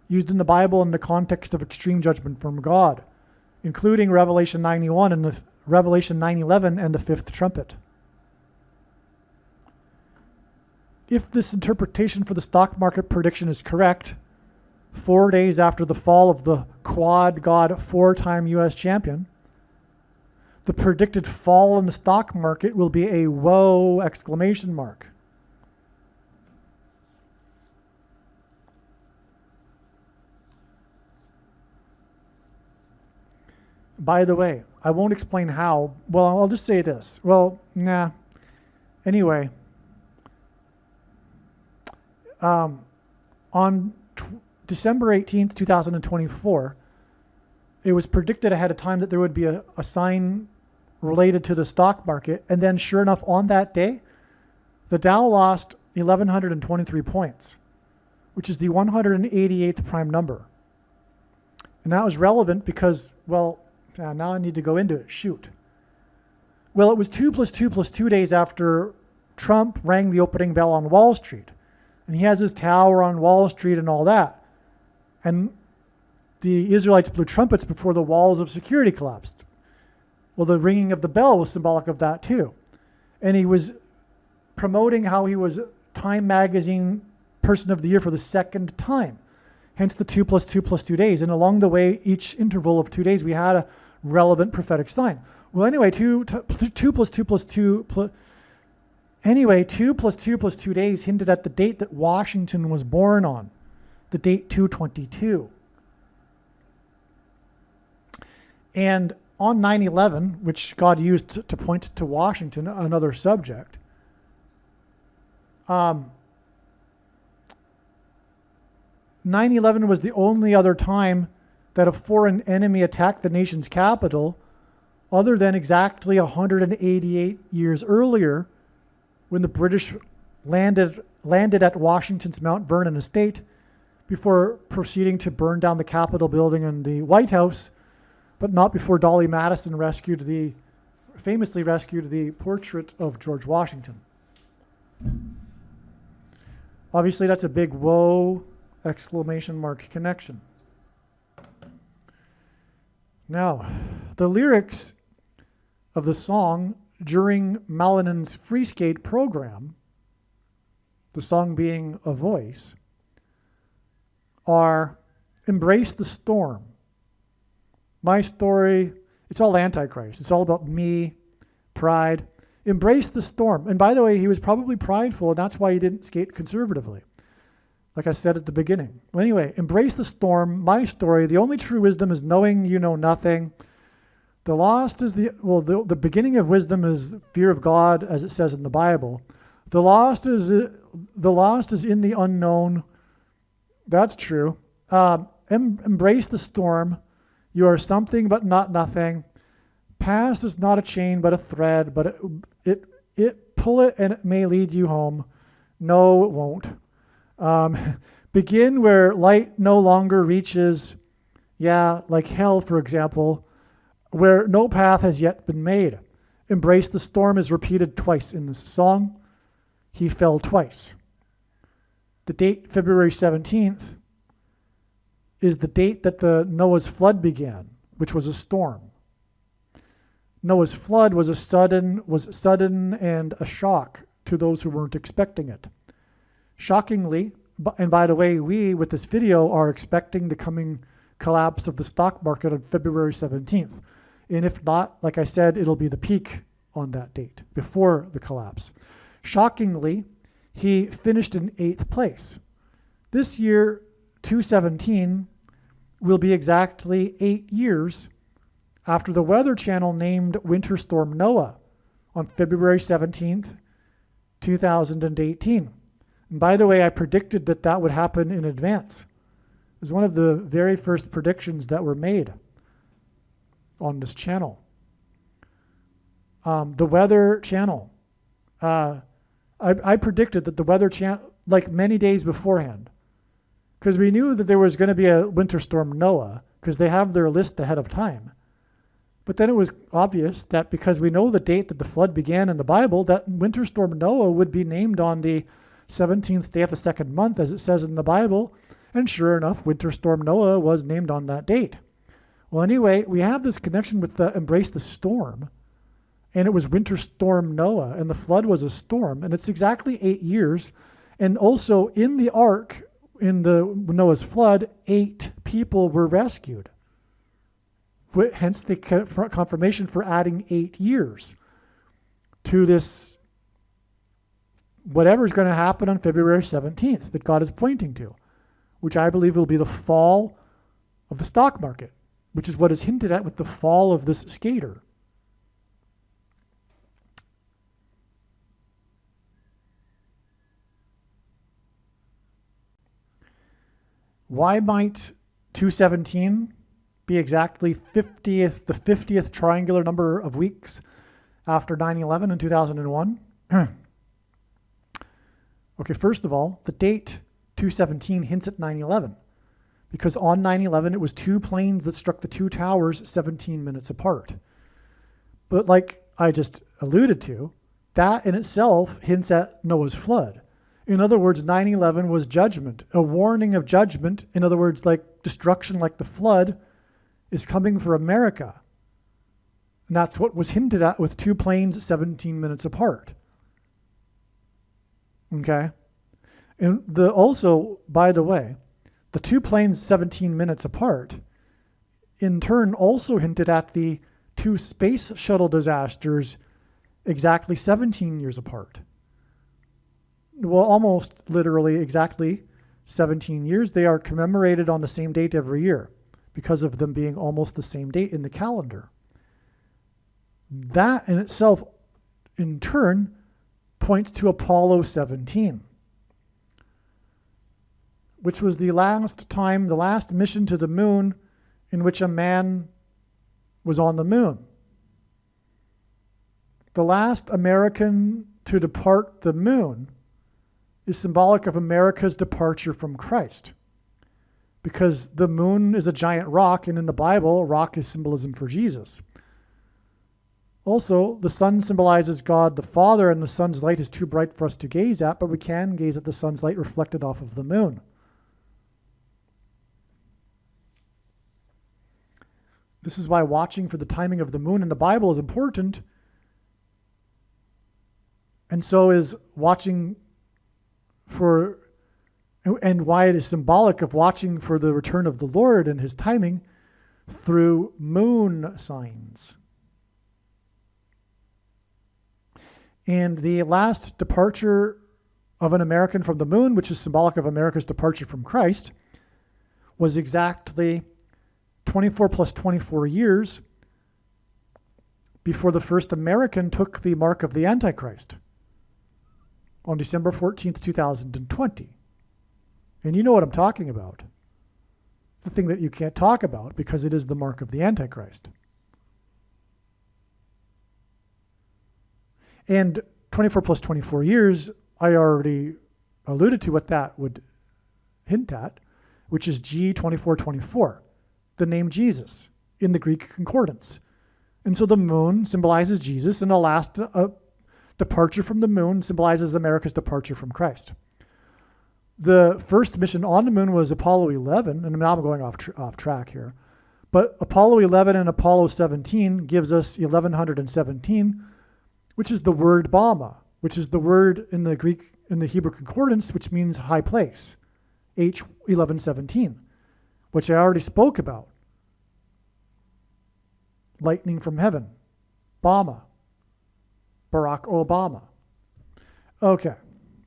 used in the Bible in the context of extreme judgment from God, including Revelation 9:1 and the Revelation 9:11 and the 5th trumpet. If this interpretation for the stock market prediction is correct, 4 days after the fall of the quad god 4-time U.S. champion, the predicted fall in the stock market will be a woe, exclamation mark. By the way, I won't explain how. Well, I'll just say this. Well, nah. Anyway, on December 18th, 2024, it was predicted ahead of time that there would be a sign related to the stock market. And then sure enough, on that day, the Dow lost 1,123 points, which is the 188th prime number. And that was relevant because, well, now I need to go into it. Shoot. Well, it was 2 + 2 + 2 days after Trump rang the opening bell on Wall Street. And he has his tower on Wall Street and all that. And the Israelites blew trumpets before the walls of security collapsed. Well, the ringing of the bell was symbolic of that too. And he was promoting how he was Time Magazine Person of the Year for the second time. Hence the 2 + 2 + 2 days. And along the way, each interval of 2 days, we had a relevant prophetic sign. Well, anyway, 2 + 2 + 2 Anyway, 2 + 2 + 2 days hinted at the date that Washington was born on, the date 2/22. And on 9/11, which God used to point to Washington, another subject, 9/11 was the only other time that a foreign enemy attacked the nation's capital, other than exactly 188 years earlier, when the British landed at Washington's Mount Vernon estate before proceeding to burn down the Capitol building and the White House, but not before Dolly Madison famously rescued the portrait of George Washington. Obviously, that's a big whoa, ! Connection. Now, the lyrics of the song during Malanin's free skate program, the song being A Voice, are embrace the storm. My story, it's all Antichrist. It's all about me, pride. Embrace the storm. And by the way, he was probably prideful, and that's why he didn't skate conservatively, like I said at the beginning. Well, anyway, embrace the storm. My story, the only true wisdom is knowing you know nothing. The lost is the beginning of wisdom is fear of God, as it says in the Bible. The lost is in the unknown. That's true. Embrace the storm. You are something but not nothing. Past is not a chain but a thread, but it pull it and it may lead you home. No, it won't. Begin where light no longer reaches. Yeah, like hell, for example, where no path has yet been made. Embrace the storm is repeated twice in this song. He fell twice. The date, February 17th, is the date that the Noah's flood began, which was a storm. Noah's flood was sudden and a shock to those who weren't expecting it. Shockingly, and by the way, we, with this video, are expecting the coming collapse of the stock market on February 17th. And if not, like I said, it'll be the peak on that date, before the collapse. Shockingly, he finished in 8th place. This year, 2017, will be exactly 8 years after the Weather Channel named Winter Storm Noah on February 17th, 2018. And by the way, I predicted that would happen in advance. It was one of the very first predictions that were made on this channel. The Weather Channel. I predicted that the Weather Channel, like many days beforehand, because we knew that there was going to be a Winter Storm Noah, because they have their list ahead of time. But then it was obvious that because we know the date that the flood began in the Bible, that Winter Storm Noah would be named on the 17th day of the second month, as it says in the Bible. And sure enough, Winter Storm Noah was named on that date. Well, anyway, we have this connection with the Embrace the Storm. And it was Winter Storm Noah, and the flood was a storm. And it's exactly 8 years. And also in the ark, in the Noah's flood, 8 people were rescued. Hence the confirmation for adding 8 years to this, whatever is going to happen on February 17th that God is pointing to, which I believe will be the fall of the stock market, which is what is hinted at with the fall of this skater. Why might 217 be exactly the 50th triangular number of weeks after 9/11 in 2001? Okay, first of all, the date 217 hints at 9/11 because on 9/11 it was two planes that struck the two towers 17 minutes apart. But like I just alluded to, that in itself hints at Noah's flood. In other words, 9/11 was judgment, a warning of judgment. In other words, like destruction like the flood is coming for America. And that's what was hinted at with two planes 17 minutes apart. Okay? And also, by the way, the two planes 17 minutes apart in turn also hinted at the two space shuttle disasters exactly 17 years apart. Well, almost literally exactly 17 years. They are commemorated on the same date every year because of them being almost the same date in the calendar. That in itself, in turn, points to Apollo 17, which was the last time, the last mission to the moon in which a man was on the moon. The last American to depart the moon is symbolic of America's departure from Christ. Because the moon is a giant rock, and in the Bible, a rock is symbolism for Jesus. Also, the sun symbolizes God the Father, and the sun's light is too bright for us to gaze at, but we can gaze at the sun's light reflected off of the moon. This is why watching for the timing of the moon in the Bible is important, and so is watching for, and why it is symbolic of watching for the return of the Lord and his timing through moon signs. And the last departure of an American from the moon, which is symbolic of America's departure from Christ, was exactly 24 plus 24 years before the first American took the mark of the Antichrist on December 14th, 2020. And you know what I'm talking about. The thing that you can't talk about because it is the mark of the Antichrist. And 24 plus 24 years, I already alluded to what that would hint at, which is G2424, the name Jesus in the Greek concordance. And so the moon symbolizes Jesus, and the last departure from the moon symbolizes America's departure from Christ. The first mission on the moon was Apollo 11, and now I'm going off track here. But Apollo 11 and Apollo 17 gives us 1117, which is the word Bama, which is the word in the Greek, in the Hebrew concordance, which means high place, H1117, which I already spoke about. Lightning from heaven, Bama, Barack Obama. Okay,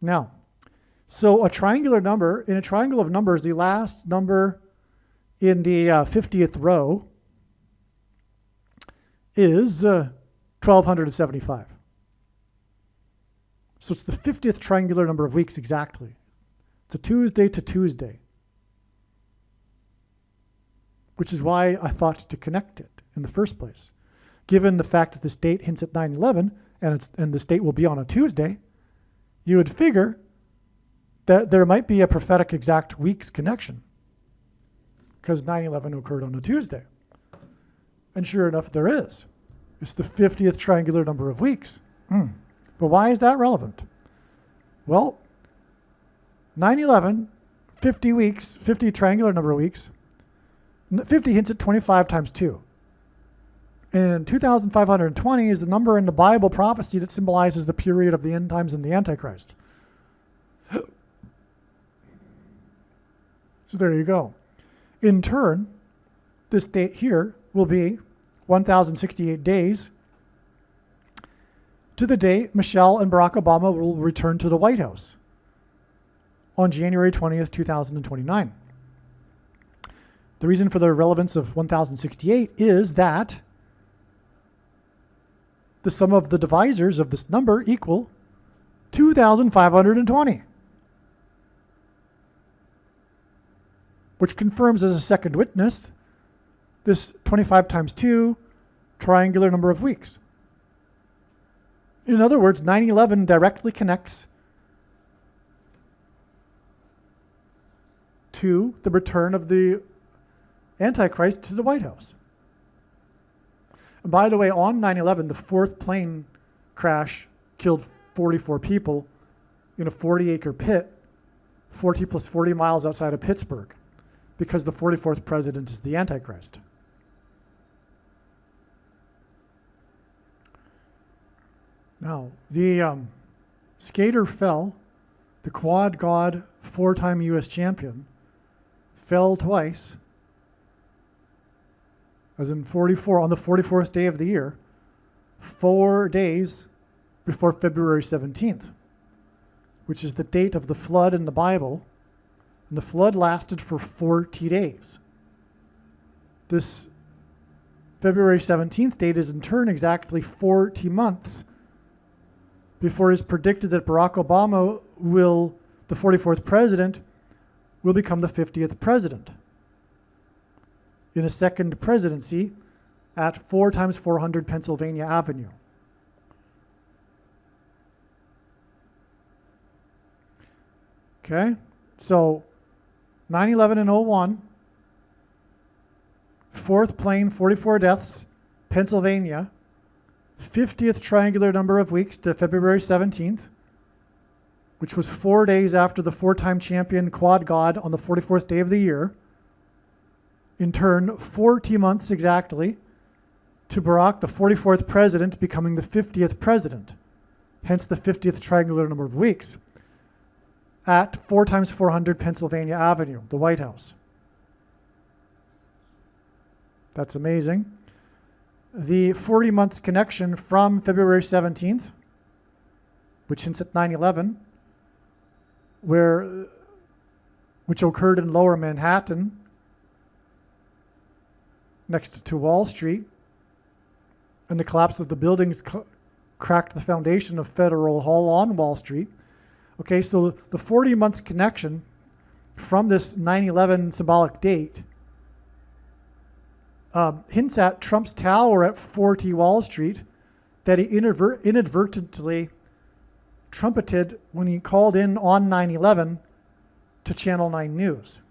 now, so a triangular number, in a triangle of numbers, the last number in the 50th row is 1275. So it's the 50th triangular number of weeks exactly. It's a Tuesday to Tuesday, which is why I thought to connect it in the first place. Given the fact that this date hints at 9/11 and this date will be on a Tuesday, you would figure that there might be a prophetic exact weeks connection because 9/11 occurred on a Tuesday. And sure enough, there is. It's the 50th triangular number of weeks. But why is that relevant? Well, 9/11, 50 weeks, 50 triangular number of weeks. 50 hints at 25 times 2. And 2520 is the number in the Bible prophecy that symbolizes the period of the end times and the Antichrist. So there you go. In turn, this date here will be 1,068 days to the day Michelle and Barack Obama will return to the White House on January 20th, 2029. The reason for the relevance of 1,068 is that the sum of the divisors of this number equal 2,520, which confirms as a second witness this 25 times 2 triangular number of weeks. In other words, 9/11 directly connects to the return of the Antichrist to the White House. And by the way, on 9/11, the fourth plane crash killed 44 people in a 40-acre pit, 40 plus 40 miles outside of Pittsburgh, because the 44th president is the Antichrist. Now, the skater fell, the quad god, 4-time U.S. champion, fell twice, as in 44, on the 44th day of the year, 4 days before February 17th, which is the date of the flood in the Bible. And the flood lasted for 40 days. This February 17th date is in turn exactly 40 months before it is predicted that Barack Obama will, the 44th president, will become the 50th president in a second presidency at 4x400 Pennsylvania Avenue. Okay, so 9/11 and 01, fourth plane, 44 deaths, Pennsylvania, 50th triangular number of weeks to February 17th, which was 4 days after the 4-time champion quad god on the 44th day of the year. In turn, 40 months exactly to Barack, the 44th president, becoming the 50th president, hence the 50th triangular number of weeks, at 4x400 Pennsylvania Avenue, the White House. That's amazing. The 40 months connection from February 17th, which hints at 9/11, which occurred in Lower Manhattan, next to Wall Street, and the collapse of the buildings cracked the foundation of Federal Hall on Wall Street. Okay, so the 40 months connection from this 9/11 symbolic date hints at Trump's tower at 40 Wall Street that he inadvertently trumpeted when he called in on 9/11 to Channel 9 News.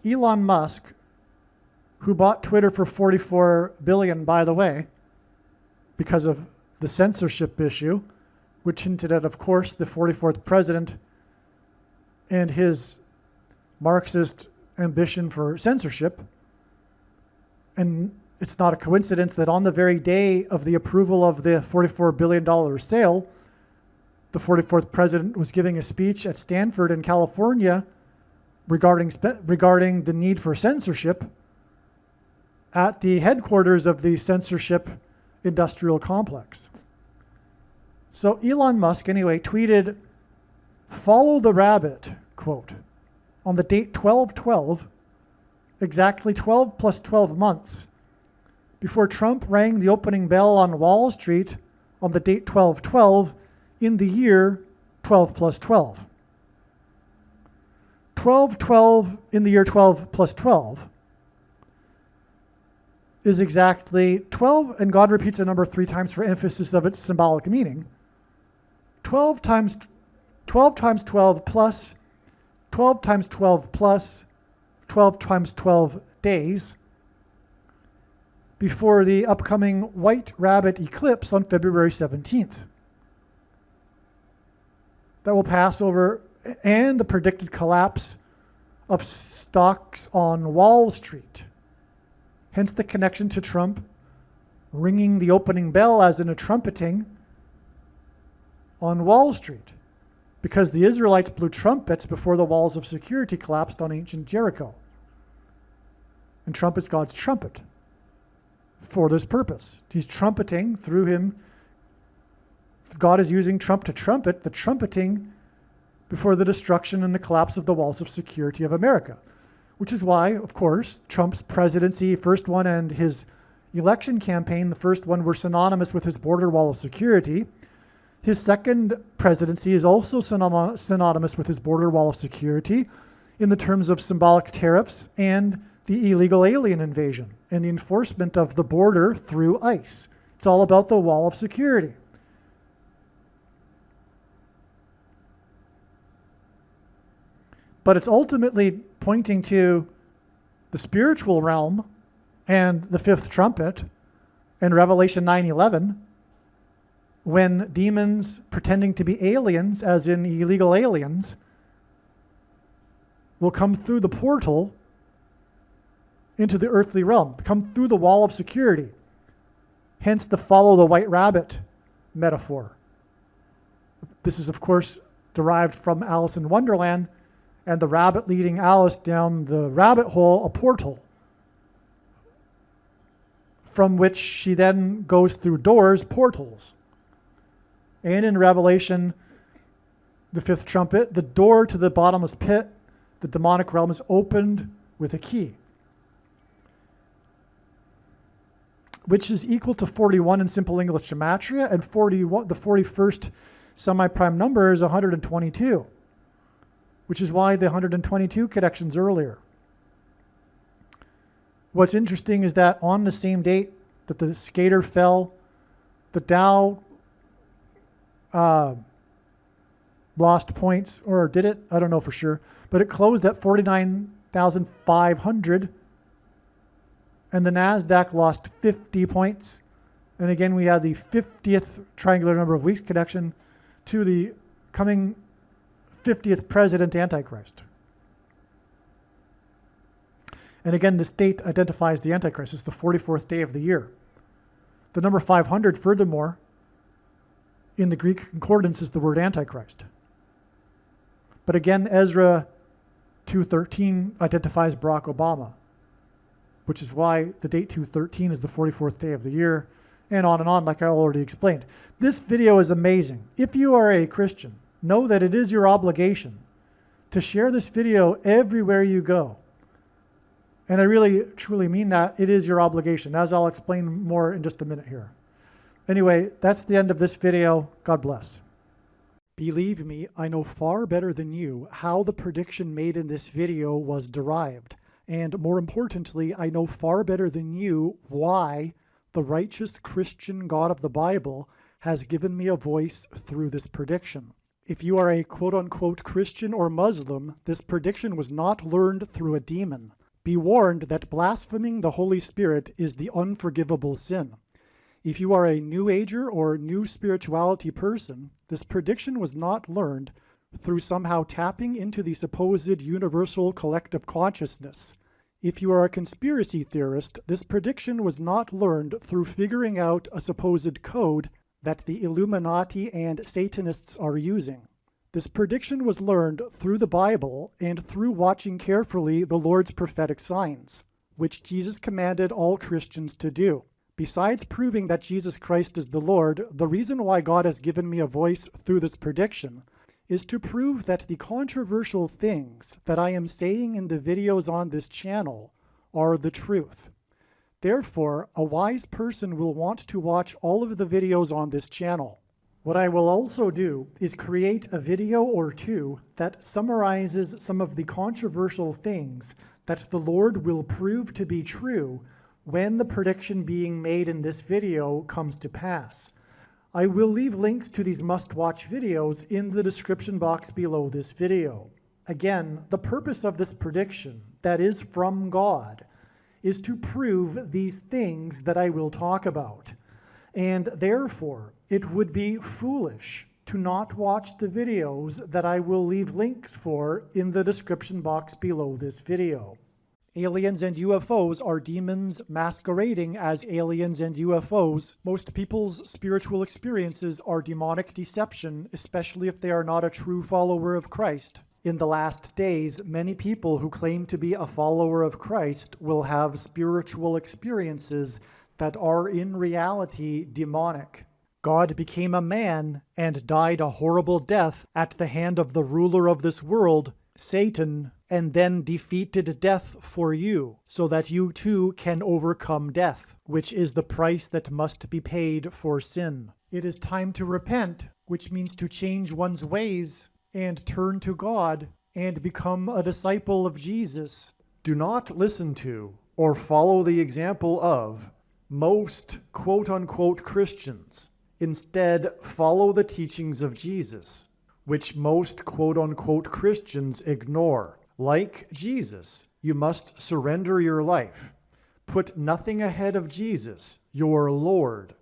Elon Musk, who bought Twitter for $44 billion, by the way, because of the censorship issue, which hinted at, of course, the 44th president and his Marxist ambition for censorship. And it's not a coincidence that on the very day of the approval of the $44 billion sale, the 44th president was giving a speech at Stanford in California regarding the need for censorship at the headquarters of the censorship industrial complex. So Elon Musk, anyway, tweeted, "Follow the rabbit," quote, on the date 12/12, exactly 12 plus 12 months, before Trump rang the opening bell on Wall Street on the date 12/12 in the year 12 plus 12. 12/12 in the year 12 plus 12 is exactly 12, and God repeats a number 3 times for emphasis of its symbolic meaning. 12 times 12 plus 12 times 12 plus 12 times 12 days before the upcoming White Rabbit eclipse on February 17th. That will pass over, and the predicted collapse of stocks on Wall Street. Hence the connection to Trump ringing the opening bell, as in a trumpeting, on Wall Street, because the Israelites blew trumpets before the walls of security collapsed on ancient Jericho. And Trump is God's trumpet for this purpose. He's trumpeting through him. God is using Trump to trumpet the trumpeting before the destruction and the collapse of the walls of security of America, which is why, of course, Trump's presidency, first one, and his election campaign, the first one, were synonymous with his border wall of security. His second presidency is also synonymous with his border wall of security in the terms of symbolic tariffs and the illegal alien invasion and the enforcement of the border through ICE. It's all about the wall of security. But it's ultimately pointing to the spiritual realm and the fifth trumpet in Revelation 9:11, when demons pretending to be aliens, as in illegal aliens, will come through the portal into the earthly realm, come through the wall of security. Hence the follow the white rabbit metaphor. This is, of course, derived from Alice in Wonderland, and the rabbit leading Alice down the rabbit hole, a portal, from which she then goes through doors, portals. And in Revelation, the fifth trumpet, the door to the bottomless pit, the demonic realm, is opened with a key, which is equal to 41 in simple English gematria, and 41, the 41st semi-prime number is 122, which is why the 122 connections earlier. What's interesting is that on the same date that the skater fell, the Dow lost points, or did it? I don't know for sure, but it closed at 49,500, and the NASDAQ lost 50 points. And again, we had the 50th triangular number of weeks connection to the coming 50th president Antichrist. And again, this date identifies the Antichrist. It's the 44th day of the year. The number 500, furthermore, in the Greek concordance is the word Antichrist. But again, Ezra 2:13 identifies Barack Obama, which is why the date 213 is the 44th day of the year, and on, like I already explained. This video is amazing. If you are a Christian, know that it is your obligation to share this video everywhere you go. And I really, truly mean that. It is your obligation, as I'll explain more in just a minute here. Anyway, that's the end of this video. God bless. Believe me, I know far better than you how the prediction made in this video was derived. And more importantly, I know far better than you why the righteous Christian God of the Bible has given me a voice through this prediction. If you are a quote-unquote Christian or Muslim, this prediction was not learned through a demon. Be warned that blaspheming the Holy Spirit is the unforgivable sin. If you are a New Ager or New Spirituality person, this prediction was not learned through somehow tapping into the supposed universal collective consciousness. If you are a conspiracy theorist, this prediction was not learned through figuring out a supposed code that the Illuminati and Satanists are using. This prediction was learned through the Bible and through watching carefully the Lord's prophetic signs, which Jesus commanded all Christians to do. Besides proving that Jesus Christ is the Lord, the reason why God has given me a voice through this prediction is to prove that the controversial things that I am saying in the videos on this channel are the truth. Therefore, a wise person will want to watch all of the videos on this channel. What I will also do is create a video or two that summarizes some of the controversial things that the Lord will prove to be true when the prediction being made in this video comes to pass. I will leave links to these must-watch videos in the description box below this video. Again, the purpose of this prediction, that is from God, is to prove these things that I will talk about. And therefore, it would be foolish to not watch the videos that I will leave links for in the description box below this video. Aliens and UFOs are demons masquerading as aliens and UFOs. Most people's spiritual experiences are demonic deception, especially if they are not a true follower of Christ. In the last days, many people who claim to be a follower of Christ will have spiritual experiences that are in reality demonic. God became a man and died a horrible death at the hand of the ruler of this world, Satan, and then defeated death for you, so that you too can overcome death, which is the price that must be paid for sin. It is time to repent, which means to change one's ways and turn to God and become a disciple of Jesus. Do not listen to or follow the example of Most quote-unquote Christians instead follow the teachings of Jesus, which most quote-unquote Christians ignore. Like Jesus, you must surrender your life. Put nothing ahead of Jesus, your Lord.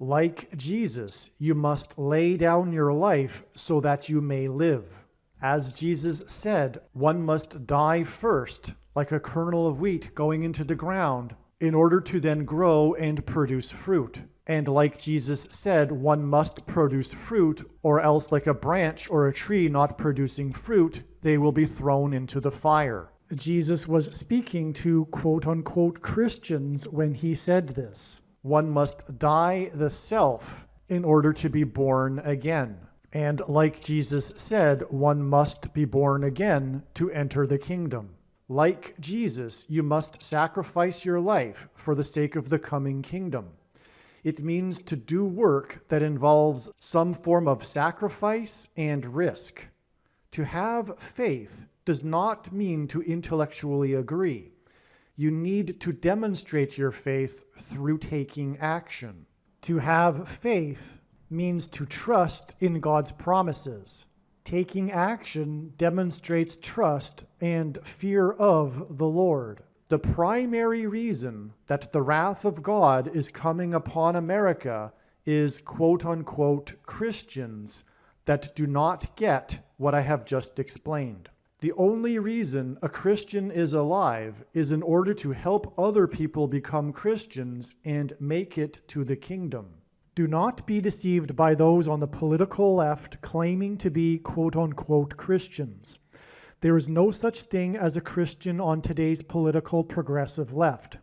Like Jesus, you must lay down your life so that you may live. As Jesus said, one must die first, like a kernel of wheat going into the ground, in order to then grow and produce fruit. And like Jesus said, one must produce fruit, or else like a branch or a tree not producing fruit, they will be thrown into the fire. Jesus was speaking to quote-unquote Christians when he said this. One must die the self in order to be born again. And like Jesus said, one must be born again to enter the kingdom. Like Jesus, you must sacrifice your life for the sake of the coming kingdom. It means to do work that involves some form of sacrifice and risk. To have faith does not mean to intellectually agree. You need to demonstrate your faith through taking action. To have faith means to trust in God's promises. Taking action demonstrates trust and fear of the Lord. The primary reason that the wrath of God is coming upon America is quote-unquote Christians that do not get what I have just explained. The only reason a Christian is alive is in order to help other people become Christians and make it to the kingdom. Do not be deceived by those on the political left claiming to be quote-unquote Christians. There is no such thing as a Christian on today's political progressive left.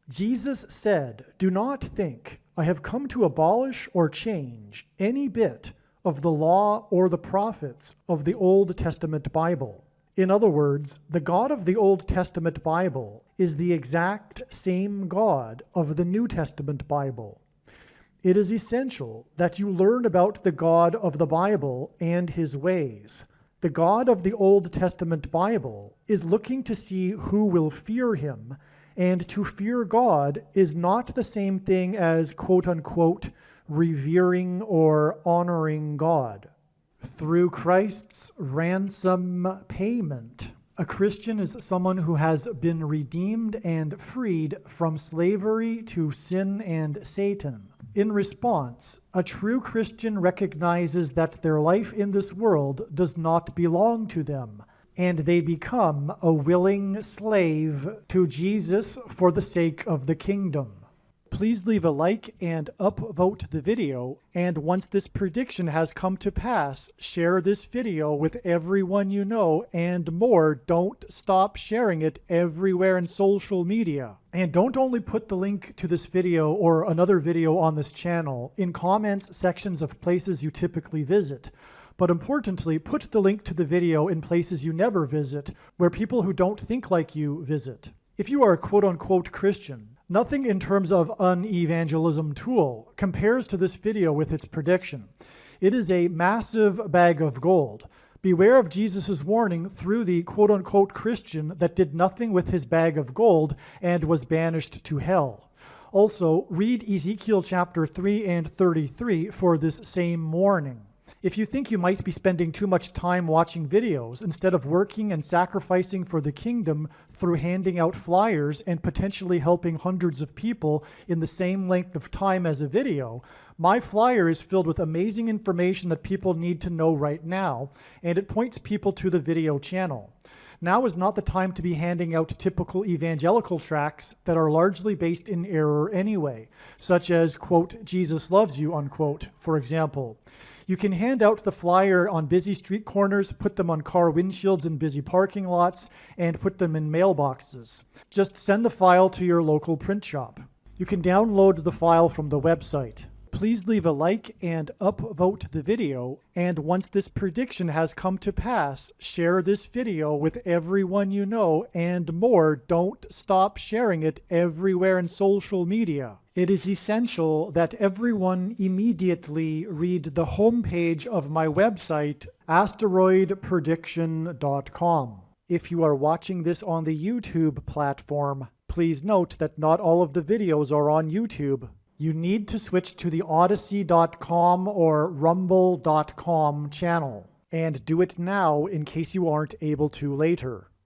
Jesus said, "Do not think I have come to abolish or change any bit of the law or the prophets of the Old Testament Bible." In other words, the God of the Old Testament Bible is the exact same God of the New Testament Bible. It is essential that you learn about the God of the Bible and his ways. The God of the Old Testament Bible is looking to see who will fear him, and to fear God is not the same thing as quote-unquote revering or honoring God. Through Christ's ransom payment, a Christian is someone who has been redeemed and freed from slavery to sin and Satan. In response, a true Christian recognizes that their life in this world does not belong to them, and they become a willing slave to Jesus for the sake of the kingdom. Please leave a like and upvote the video, and once this prediction has come to pass, share this video with everyone you know, and more, don't stop sharing it everywhere in social media. And don't only put the link to this video or another video on this channel in comments sections of places you typically visit, but importantly, put the link to the video in places you never visit, where people who don't think like you visit. If you are a quote-unquote Christian, nothing in terms of an evangelism tool compares to this video with its prediction. It is a massive bag of gold. Beware of Jesus' warning through the quote-unquote Christian that did nothing with his bag of gold and was banished to hell. Also, read Ezekiel chapter 3 and 33 for this same warning. If you think you might be spending too much time watching videos instead of working and sacrificing for the kingdom through handing out flyers and potentially helping hundreds of people in the same length of time as a video, my flyer is filled with amazing information that people need to know right now, and it points people to the video channel. Now is not the time to be handing out typical evangelical tracts that are largely based in error anyway, such as, quote, Jesus loves you, unquote, for example. You can hand out the flyer on busy street corners, put them on car windshields in busy parking lots, and put them in mailboxes. Just send the file to your local print shop. You can download the file from the website. Please leave a like and upvote the video, and once this prediction has come to pass, share this video with everyone you know, and more, don't stop sharing it everywhere in social media. It is essential that everyone immediately read the homepage of my website, asteroidprediction.com. If you are watching this on the YouTube platform, Please note that not all of the videos are on YouTube. You need to switch to the Odysee.com or Rumble.com channel, and do it now in case you aren't able to later.